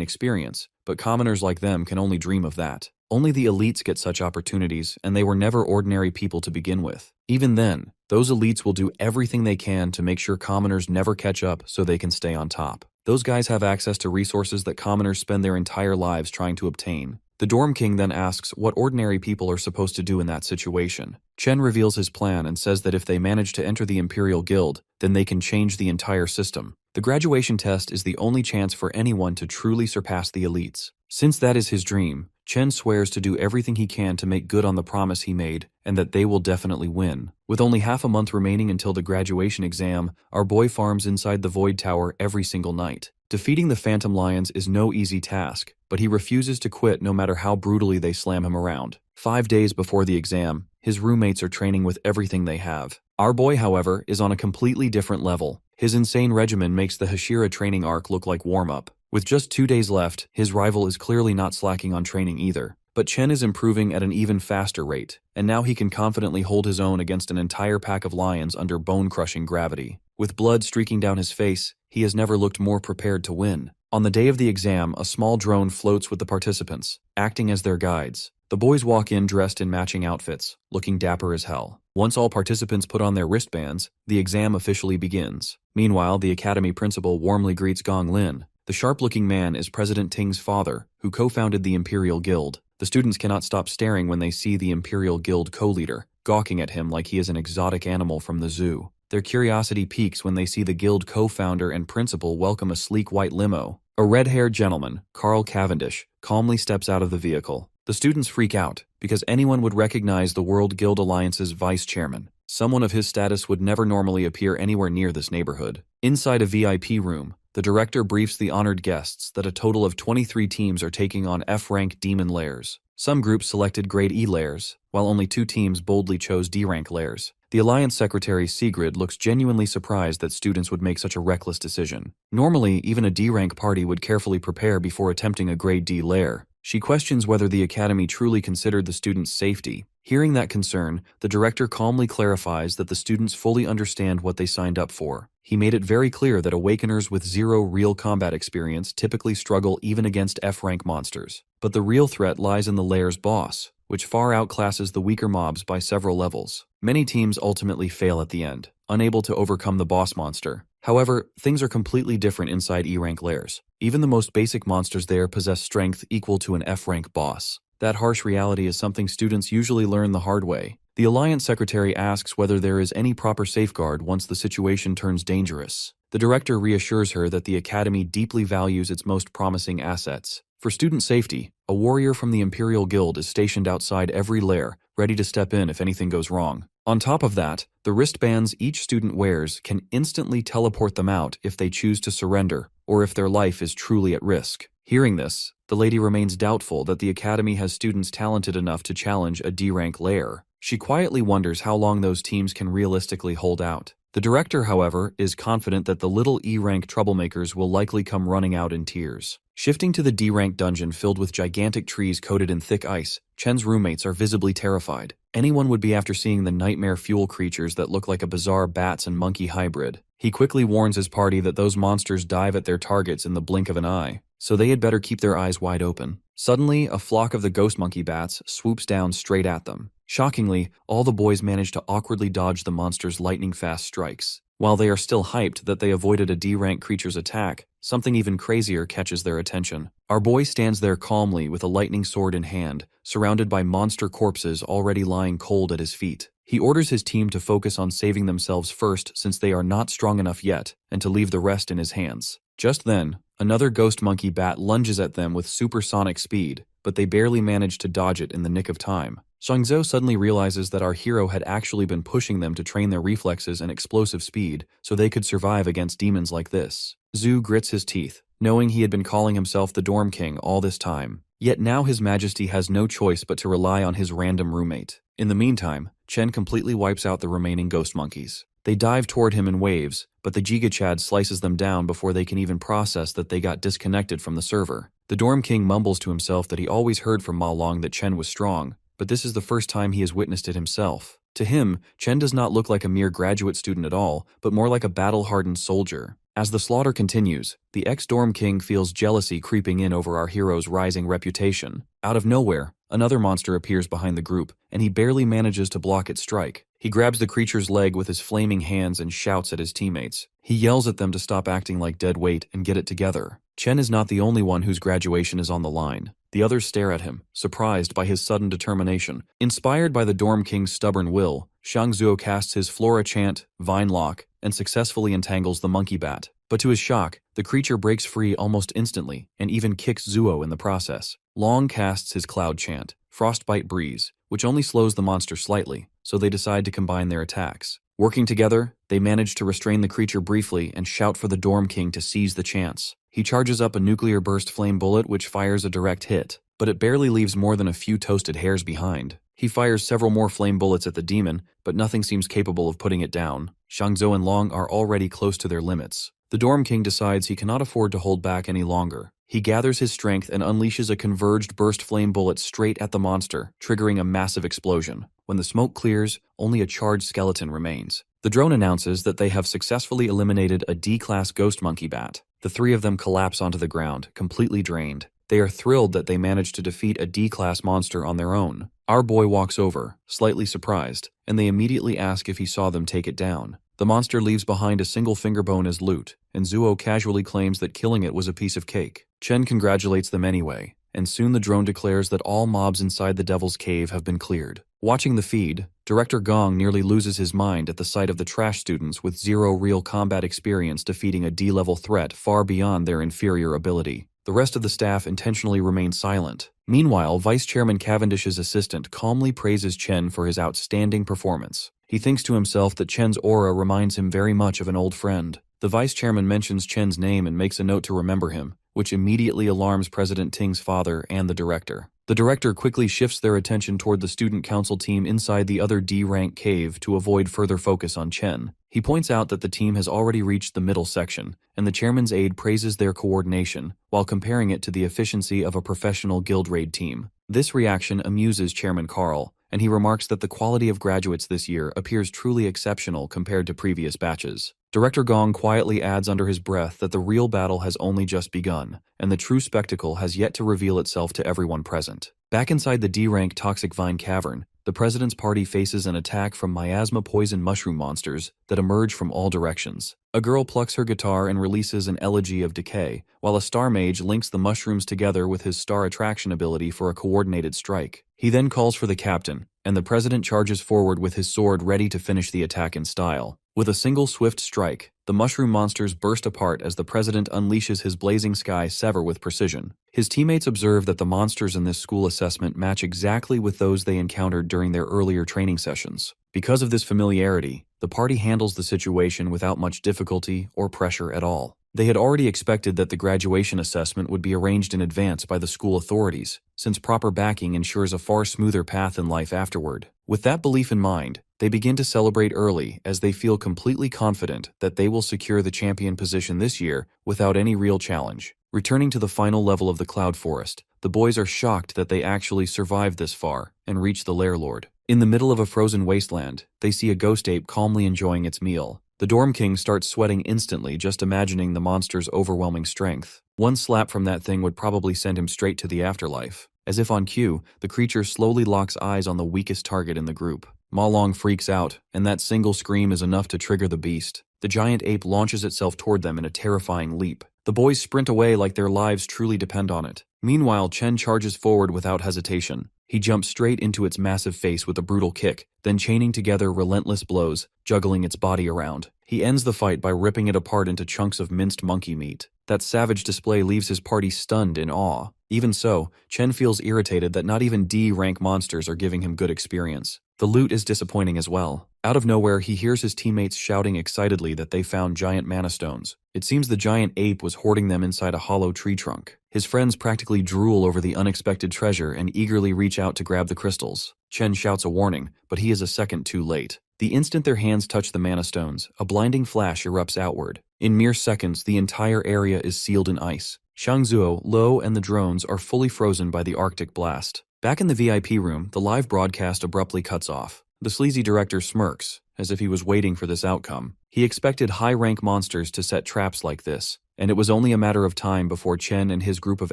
experience, but commoners like them can only dream of that. Only the elites get such opportunities, and they were never ordinary people to begin with. Even then, those elites will do everything they can to make sure commoners never catch up so they can stay on top. Those guys have access to resources that commoners spend their entire lives trying to obtain. The dorm king then asks what ordinary people are supposed to do in that situation. Chen reveals his plan and says that if they manage to enter the Imperial Guild, then they can change the entire system. The graduation test is the only chance for anyone to truly surpass the elites. Since that is his dream, Chen swears to do everything he can to make good on the promise he made, and that they will definitely win. With only half a month remaining until the graduation exam, our boy farms inside the Void Tower every single night. Defeating the Phantom Lions is no easy task, but he refuses to quit no matter how brutally they slam him around. 5 days before the exam, his roommates are training with everything they have. Our boy, however, is on a completely different level. His insane regimen makes the Hashira training arc look like warm-up. With just 2 days left, his rival is clearly not slacking on training either. But Chen is improving at an even faster rate, and now he can confidently hold his own against an entire pack of lions under bone-crushing gravity. With blood streaking down his face, he has never looked more prepared to win. On the day of the exam, a small drone floats with the participants, acting as their guides. The boys walk in dressed in matching outfits, looking dapper as hell. Once all participants put on their wristbands, the exam officially begins. Meanwhile, the academy principal warmly greets Gong Lin. The sharp-looking man is President Ting's father, who co-founded the Imperial Guild. The students cannot stop staring when they see the Imperial Guild co-leader, gawking at him like he is an exotic animal from the zoo. Their curiosity peaks when they see the guild co-founder and principal welcome a sleek white limo. A red-haired gentleman, Carl Cavendish, calmly steps out of the vehicle. The students freak out, because anyone would recognize the World Guild Alliance's vice-chairman. Someone of his status would never normally appear anywhere near this neighborhood. Inside a VIP room, the director briefs the honored guests that a total of 23 teams are taking on F-rank demon lairs. Some groups selected grade E lairs, while only 2 teams boldly chose D-rank lairs. The Alliance Secretary Sigrid looks genuinely surprised that students would make such a reckless decision. Normally, even a D-rank party would carefully prepare before attempting a grade D lair. She questions whether the academy truly considered the students' safety. Hearing that concern, the director calmly clarifies that the students fully understand what they signed up for. He made it very clear that Awakeners with 0 real combat experience typically struggle even against F-rank monsters. But the real threat lies in the lair's boss, which far outclasses the weaker mobs by several levels. Many teams ultimately fail at the end, unable to overcome the boss monster. However, things are completely different inside E-rank lairs. Even the most basic monsters there possess strength equal to an F-rank boss. That harsh reality is something students usually learn the hard way. The Alliance Secretary asks whether there is any proper safeguard once the situation turns dangerous. The director reassures her that the academy deeply values its most promising assets. For student safety, a warrior from the Imperial Guild is stationed outside every lair, ready to step in if anything goes wrong. On top of that, the wristbands each student wears can instantly teleport them out if they choose to surrender, or if their life is truly at risk. Hearing this, the lady remains doubtful that the academy has students talented enough to challenge a D-rank lair. She quietly wonders how long those teams can realistically hold out. The director, however, is confident that the little E-rank troublemakers will likely come running out in tears. Shifting to the D-rank dungeon filled with gigantic trees coated in thick ice, Chen's roommates are visibly terrified. Anyone would be after seeing the nightmare fuel creatures that look like a bizarre bats and monkey hybrid. He quickly warns his party that those monsters dive at their targets in the blink of an eye, so they had better keep their eyes wide open. Suddenly, a flock of the ghost monkey bats swoops down straight at them. Shockingly, all the boys manage to awkwardly dodge the monster's lightning-fast strikes. While they are still hyped that they avoided a D-rank creature's attack, something even crazier catches their attention. Our boy stands there calmly with a lightning sword in hand, surrounded by monster corpses already lying cold at his feet. He orders his team to focus on saving themselves first since they are not strong enough yet, and to leave the rest in his hands. Just then, another ghost monkey bat lunges at them with supersonic speed, but they barely manage to dodge it in the nick of time. Shangzhou suddenly realizes that our hero had actually been pushing them to train their reflexes and explosive speed so they could survive against demons like this. Zhu grits his teeth, knowing he had been calling himself the Dorm King all this time. Yet now His Majesty has no choice but to rely on his random roommate. In the meantime, Chen completely wipes out the remaining ghost monkeys. They dive toward him in waves, but the Giga Chad slices them down before they can even process that they got disconnected from the server. The Dorm King mumbles to himself that he always heard from Ma Long that Chen was strong, but this is the first time he has witnessed it himself. To him, Chen does not look like a mere graduate student at all, but more like a battle-hardened soldier. As the slaughter continues, the ex-Dorm King feels jealousy creeping in over our hero's rising reputation. Out of nowhere, another monster appears behind the group, and he barely manages to block its strike. He grabs the creature's leg with his flaming hands and shouts at his teammates. He yells at them to stop acting like dead weight and get it together. Chen is not the only one whose graduation is on the line. The others stare at him, surprised by his sudden determination. Inspired by the Dorm King's stubborn will, Shangzhou casts his Flora Chant, Vine Lock, and successfully entangles the monkey bat. But to his shock, the creature breaks free almost instantly, and even kicks Zuo in the process. Long casts his Cloud Chant, Frostbite Breeze, which only slows the monster slightly, so they decide to combine their attacks. Working together, they manage to restrain the creature briefly and shout for the Dorm King to seize the chance. He charges up a nuclear burst flame bullet which fires a direct hit, but it barely leaves more than a few toasted hairs behind. He fires several more flame bullets at the demon, but nothing seems capable of putting it down. Shangzhou and Long are already close to their limits. The Dorm King decides he cannot afford to hold back any longer. He gathers his strength and unleashes a converged burst flame bullet straight at the monster, triggering a massive explosion. When the smoke clears, only a charred skeleton remains. The drone announces that they have successfully eliminated a D-class ghost monkey bat. The three of them collapse onto the ground, completely drained. They are thrilled that they managed to defeat a D-class monster on their own. Our boy walks over, slightly surprised, and they immediately ask if he saw them take it down. The monster leaves behind a single finger bone as loot, and Zuo casually claims that killing it was a piece of cake. Chen congratulates them anyway, and soon the drone declares that all mobs inside the Devil's Cave have been cleared. Watching the feed, Director Gong nearly loses his mind at the sight of the trash students with zero real combat experience defeating a D-level threat far beyond their inferior ability. The rest of the staff intentionally remain silent. Meanwhile, Vice Chairman Cavendish's assistant calmly praises Chen for his outstanding performance. He thinks to himself that Chen's aura reminds him very much of an old friend. The vice chairman mentions Chen's name and makes a note to remember him, which immediately alarms President Ting's father and the director. The director quickly shifts their attention toward the student council team inside the other D-rank cave to avoid further focus on Chen. He points out that the team has already reached the middle section, and the chairman's aide praises their coordination, while comparing it to the efficiency of a professional guild raid team. This reaction amuses Chairman Carl, and he remarks that the quality of graduates this year appears truly exceptional compared to previous batches. Director Gong quietly adds under his breath that the real battle has only just begun, and the true spectacle has yet to reveal itself to everyone present. Back inside the D-rank Toxic Vine Cavern, the president's party faces an attack from miasma poison mushroom monsters that emerge from all directions. A girl plucks her guitar and releases an elegy of decay, while a star mage links the mushrooms together with his star attraction ability for a coordinated strike. He then calls for the captain, and the president charges forward with his sword ready to finish the attack in style. With a single swift strike, the mushroom monsters burst apart as the president unleashes his blazing sky sever with precision. His teammates observe that the monsters in this school assessment match exactly with those they encountered during their earlier training sessions. Because of this familiarity, the party handles the situation without much difficulty or pressure at all. They had already expected that the graduation assessment would be arranged in advance by the school authorities, since proper backing ensures a far smoother path in life afterward. With that belief in mind, they begin to celebrate early as they feel completely confident that they will secure the champion position this year without any real challenge. Returning to the final level of the Cloud Forest, the boys are shocked that they actually survived this far and reach the Lair Lord. In the middle of a frozen wasteland, they see a ghost ape calmly enjoying its meal. The Dorm King starts sweating instantly just imagining the monster's overwhelming strength. One slap from that thing would probably send him straight to the afterlife. As if on cue, the creature slowly locks eyes on the weakest target in the group. Ma Long freaks out, and that single scream is enough to trigger the beast. The giant ape launches itself toward them in a terrifying leap. The boys sprint away like their lives truly depend on it. Meanwhile, Chen charges forward without hesitation. He jumps straight into its massive face with a brutal kick, then chaining together relentless blows, juggling its body around. He ends the fight by ripping it apart into chunks of minced monkey meat. That savage display leaves his party stunned in awe. Even so, Chen feels irritated that not even D-rank monsters are giving him good experience. The loot is disappointing as well. Out of nowhere, he hears his teammates shouting excitedly that they found giant mana stones. It seems the giant ape was hoarding them inside a hollow tree trunk. His friends practically drool over the unexpected treasure and eagerly reach out to grab the crystals. Chen shouts a warning, but he is a second too late. The instant their hands touch the mana stones, a blinding flash erupts outward. In mere seconds, the entire area is sealed in ice. Shangzuo, Lo, and the drones are fully frozen by the Arctic blast. Back in the VIP room, the live broadcast abruptly cuts off. The sleazy director smirks, as if he was waiting for this outcome. He expected high-rank monsters to set traps like this, and it was only a matter of time before Chen and his group of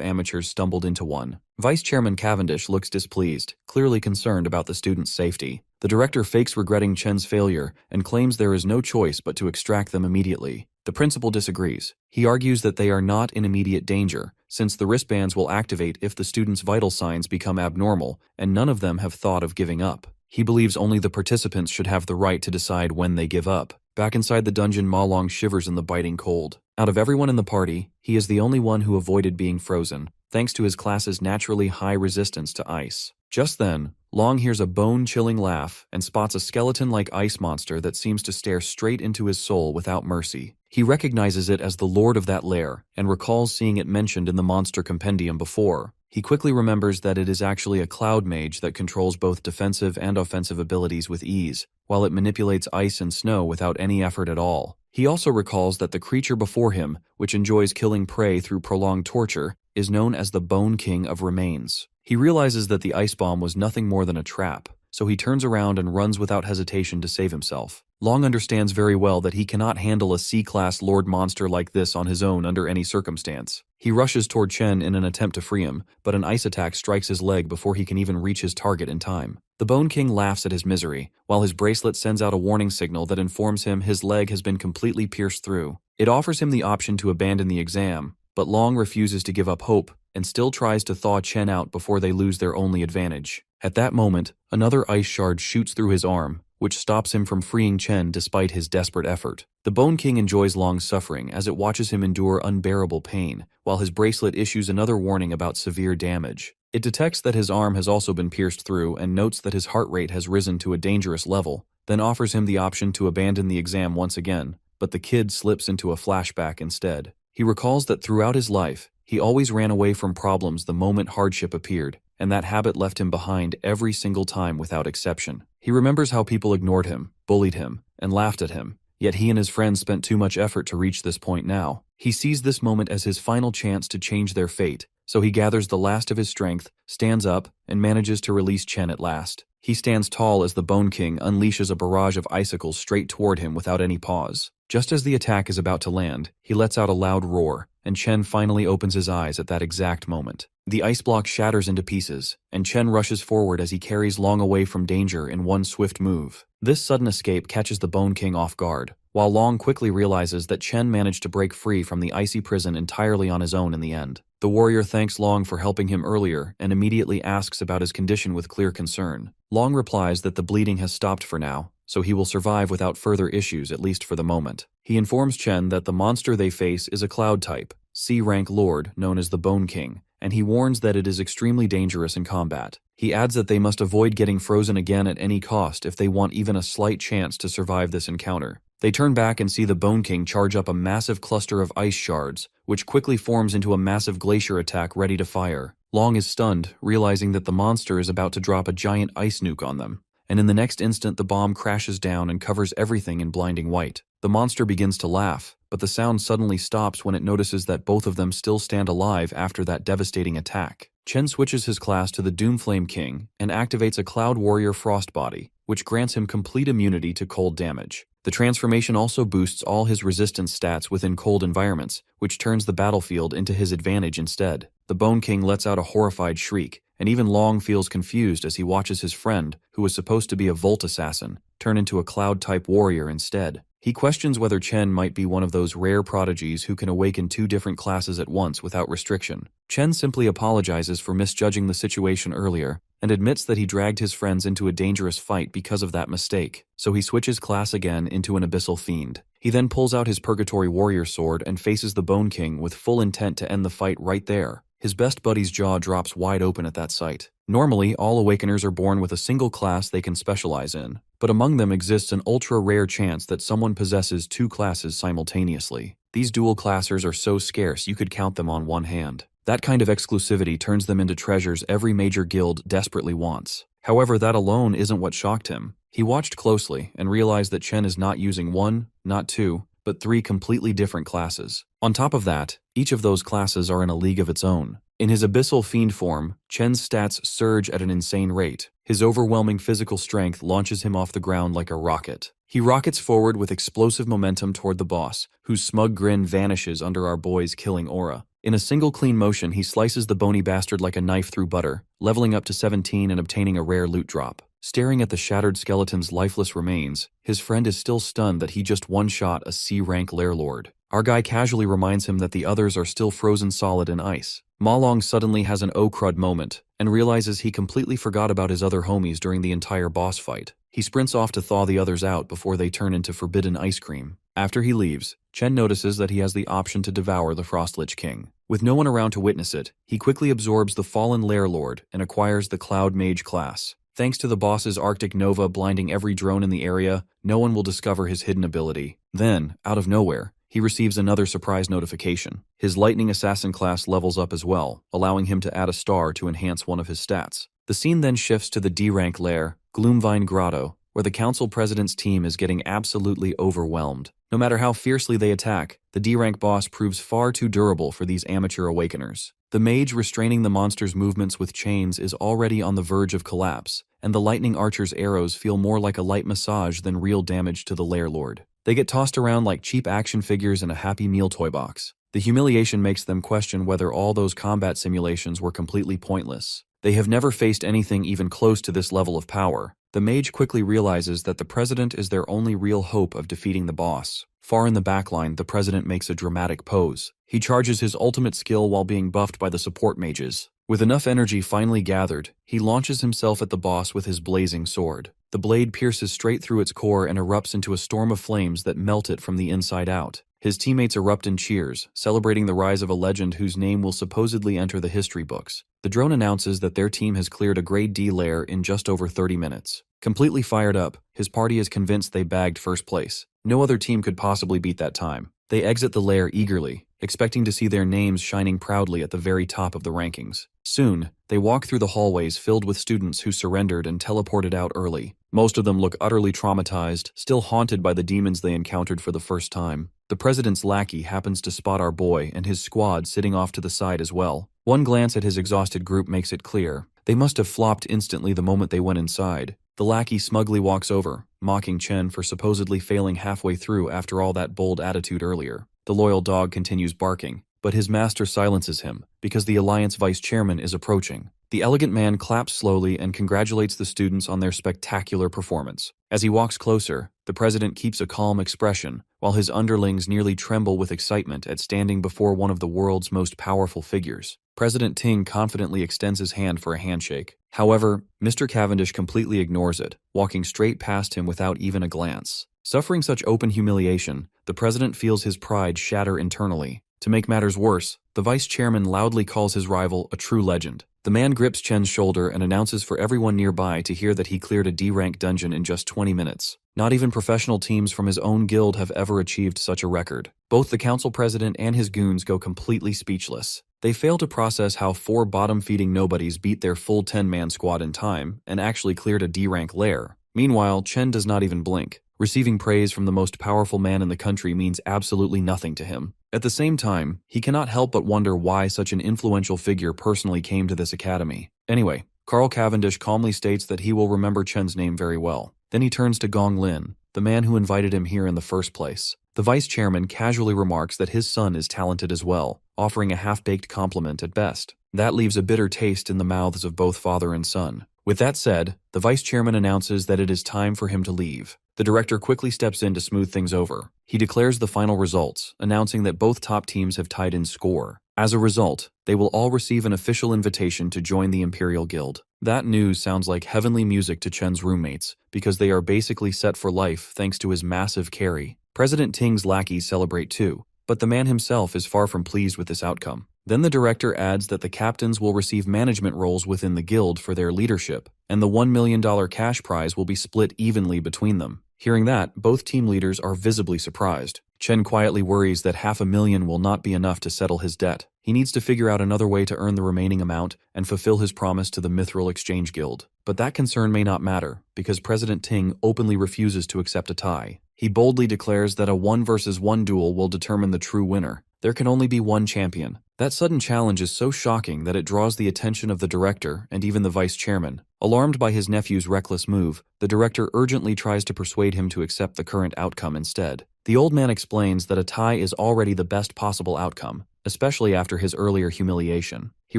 amateurs stumbled into one. Vice Chairman Cavendish looks displeased, clearly concerned about the students' safety. The director fakes regretting Chen's failure and claims there is no choice but to extract them immediately. The principal disagrees. He argues that they are not in immediate danger, since the wristbands will activate if the students' vital signs become abnormal, and none of them have thought of giving up. He believes only the participants should have the right to decide when they give up. Back inside the dungeon, Ma Long shivers in the biting cold. Out of everyone in the party, he is the only one who avoided being frozen, thanks to his class's naturally high resistance to ice. Just then, Long hears a bone-chilling laugh and spots a skeleton-like ice monster that seems to stare straight into his soul without mercy. He recognizes it as the lord of that lair and recalls seeing it mentioned in the monster compendium before. He quickly remembers that it is actually a cloud mage that controls both defensive and offensive abilities with ease, while it manipulates ice and snow without any effort at all. He also recalls that the creature before him, which enjoys killing prey through prolonged torture, is known as the Bone King of Remains. He realizes that the ice bomb was nothing more than a trap, so he turns around and runs without hesitation to save himself. Long understands very well that he cannot handle a C-class lord monster like this on his own under any circumstance. He rushes toward Chen in an attempt to free him, but an ice attack strikes his leg before he can even reach his target in time. The Bone King laughs at his misery, while his bracelet sends out a warning signal that informs him his leg has been completely pierced through. It offers him the option to abandon the exam, but Long refuses to give up hope and still tries to thaw Chen out before they lose their only advantage. At that moment, another ice shard shoots through his arm, which stops him from freeing Chen despite his desperate effort. The Bone King enjoys Long's suffering as it watches him endure unbearable pain, while his bracelet issues another warning about severe damage. It detects that his arm has also been pierced through and notes that his heart rate has risen to a dangerous level, then offers him the option to abandon the exam once again, but the kid slips into a flashback instead. He recalls that throughout his life, he always ran away from problems the moment hardship appeared, and that habit left him behind every single time without exception. He remembers how people ignored him, bullied him, and laughed at him, yet he and his friends spent too much effort to reach this point now. He sees this moment as his final chance to change their fate, so he gathers the last of his strength, stands up, and manages to release Chen at last. He stands tall as the Bone King unleashes a barrage of icicles straight toward him without any pause. Just as the attack is about to land, he lets out a loud roar, and Chen finally opens his eyes at that exact moment. The ice block shatters into pieces, and Chen rushes forward as he carries Long away from danger in one swift move. This sudden escape catches the Bone King off guard, while Long quickly realizes that Chen managed to break free from the icy prison entirely on his own in the end. The warrior thanks Long for helping him earlier and immediately asks about his condition with clear concern. Long replies that the bleeding has stopped for now, so he will survive without further issues at least for the moment. He informs Chen that the monster they face is a cloud type, C-rank lord known as the Bone King, and he warns that it is extremely dangerous in combat. He adds that they must avoid getting frozen again at any cost if they want even a slight chance to survive this encounter. They turn back and see the Bone King charge up a massive cluster of ice shards, which quickly forms into a massive glacier attack ready to fire. Long is stunned, realizing that the monster is about to drop a giant ice nuke on them, and in the next instant the bomb crashes down and covers everything in blinding white. The monster begins to laugh, but the sound suddenly stops when it notices that both of them still stand alive after that devastating attack. Chen switches his class to the Doomflame King and activates a Cloud Warrior Frost Body, which grants him complete immunity to cold damage. The transformation also boosts all his resistance stats within cold environments, which turns the battlefield into his advantage instead. The Bone King lets out a horrified shriek, and even Long feels confused as he watches his friend, who was supposed to be a Volt Assassin, turn into a Cloud-type warrior instead. He questions whether Chen might be one of those rare prodigies who can awaken 2 different classes at once without restriction. Chen simply apologizes for misjudging the situation earlier and admits that he dragged his friends into a dangerous fight because of that mistake, so he switches class again into an abyssal fiend. He then pulls out his Purgatory Warrior sword and faces the Bone King with full intent to end the fight right there. His best buddy's jaw drops wide open at that sight. Normally, all Awakeners are born with a single class they can specialize in, but among them exists an ultra-rare chance that someone possesses 2 classes simultaneously. These dual classers are so scarce you could count them on one hand. That kind of exclusivity turns them into treasures every major guild desperately wants. However, that alone isn't what shocked him. He watched closely and realized that Chen is not using 1, not 2, but 3 completely different classes. On top of that, each of those classes are in a league of its own. In his abyssal fiend form, Chen's stats surge at an insane rate. His overwhelming physical strength launches him off the ground like a rocket. He rockets forward with explosive momentum toward the boss, whose smug grin vanishes under our boy's killing aura. In a single clean motion, he slices the bony bastard like a knife through butter, leveling up to 17 and obtaining a rare loot drop. Staring at the shattered skeleton's lifeless remains, his friend is still stunned that he just one-shot a C-rank lair lord. Our guy casually reminds him that the others are still frozen solid in ice. Ma Long suddenly has an oh crud moment and realizes he completely forgot about his other homies during the entire boss fight. He sprints off to thaw the others out before they turn into forbidden ice cream. After he leaves, Chen notices that he has the option to devour the Frostlich King. With no one around to witness it, he quickly absorbs the fallen lair lord and acquires the Cloud Mage class. Thanks to the boss's Arctic Nova blinding every drone in the area, no one will discover his hidden ability. Then, out of nowhere, he receives another surprise notification. His Lightning Assassin class levels up as well, allowing him to add a star to enhance one of his stats. The scene then shifts to the D-rank lair, Gloomvine Grotto, where the council president's team is getting absolutely overwhelmed. No matter how fiercely they attack, the D-rank boss proves far too durable for these amateur awakeners. The mage restraining the monster's movements with chains is already on the verge of collapse, and the lightning archer's arrows feel more like a light massage than real damage to the lair lord. They get tossed around like cheap action figures in a Happy Meal toy box. The humiliation makes them question whether all those combat simulations were completely pointless. They have never faced anything even close to this level of power. The mage quickly realizes that the president is their only real hope of defeating the boss. Far in the backline, the president makes a dramatic pose. He charges his ultimate skill while being buffed by the support mages. With enough energy finally gathered, he launches himself at the boss with his blazing sword. The blade pierces straight through its core and erupts into a storm of flames that melt it from the inside out. His teammates erupt in cheers, celebrating the rise of a legend whose name will supposedly enter the history books. The drone announces that their team has cleared a grade D lair in just over 30 minutes. Completely fired up, his party is convinced they bagged first place. No other team could possibly beat that time. They exit the lair eagerly, expecting to see their names shining proudly at the very top of the rankings. Soon, they walk through the hallways filled with students who surrendered and teleported out early. Most of them look utterly traumatized, still haunted by the demons they encountered for the first time. The president's lackey happens to spot our boy and his squad sitting off to the side as well. One glance at his exhausted group makes it clear. They must have flopped instantly the moment they went inside. The lackey smugly walks over, mocking Chen for supposedly failing halfway through after all that bold attitude earlier. The loyal dog continues barking, but his master silences him, because the Alliance vice chairman is approaching. The elegant man claps slowly and congratulates the students on their spectacular performance. As he walks closer, the president keeps a calm expression, while his underlings nearly tremble with excitement at standing before one of the world's most powerful figures. President Ting confidently extends his hand for a handshake. However, Mr. Cavendish completely ignores it, walking straight past him without even a glance. Suffering such open humiliation, the president feels his pride shatter internally. To make matters worse, the vice chairman loudly calls his rival a true legend. The man grips Chen's shoulder and announces for everyone nearby to hear that he cleared a D-rank dungeon in just 20 minutes. Not even professional teams from his own guild have ever achieved such a record. Both the council president and his goons go completely speechless. They fail to process how 4 bottom-feeding nobodies beat their full 10-man squad in time and actually cleared a D-rank lair. Meanwhile, Chen does not even blink. Receiving praise from the most powerful man in the country means absolutely nothing to him. At the same time, he cannot help but wonder why such an influential figure personally came to this academy. Anyway, Carl Cavendish calmly states that he will remember Chen's name very well. Then he turns to Gong Lin, the man who invited him here in the first place. The vice chairman casually remarks that his son is talented as well, offering a half-baked compliment at best. That leaves a bitter taste in the mouths of both father and son. With that said, the vice chairman announces that it is time for him to leave. The director quickly steps in to smooth things over. He declares the final results, announcing that both top teams have tied in score. As a result, they will all receive an official invitation to join the Imperial Guild. That news sounds like heavenly music to Chen's roommates, because they are basically set for life thanks to his massive carry. President Ting's lackeys celebrate too, but the man himself is far from pleased with this outcome. Then the director adds that the captains will receive management roles within the guild for their leadership, and the $1 million cash prize will be split evenly between them. Hearing that, both team leaders are visibly surprised. Chen quietly worries that $500,000 will not be enough to settle his debt. He needs to figure out another way to earn the remaining amount and fulfill his promise to the Mithril Exchange Guild. But that concern may not matter, because President Ting openly refuses to accept a tie. He boldly declares that a 1 versus 1 duel will determine the true winner. There can only be one champion. That sudden challenge is so shocking that it draws the attention of the director and even the vice chairman. Alarmed by his nephew's reckless move, the director urgently tries to persuade him to accept the current outcome instead. The old man explains that a tie is already the best possible outcome, especially after his earlier humiliation. He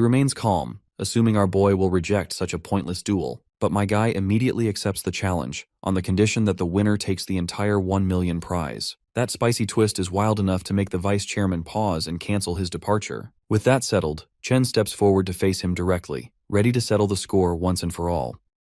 remains calm, assuming our boy will reject such a pointless duel. But my guy immediately accepts the challenge, on the condition that the winner takes the entire $1 million prize. That spicy twist is wild enough to make the vice chairman pause and cancel his departure. With that settled, Chen steps forward to face him directly, ready to settle the score once and for all.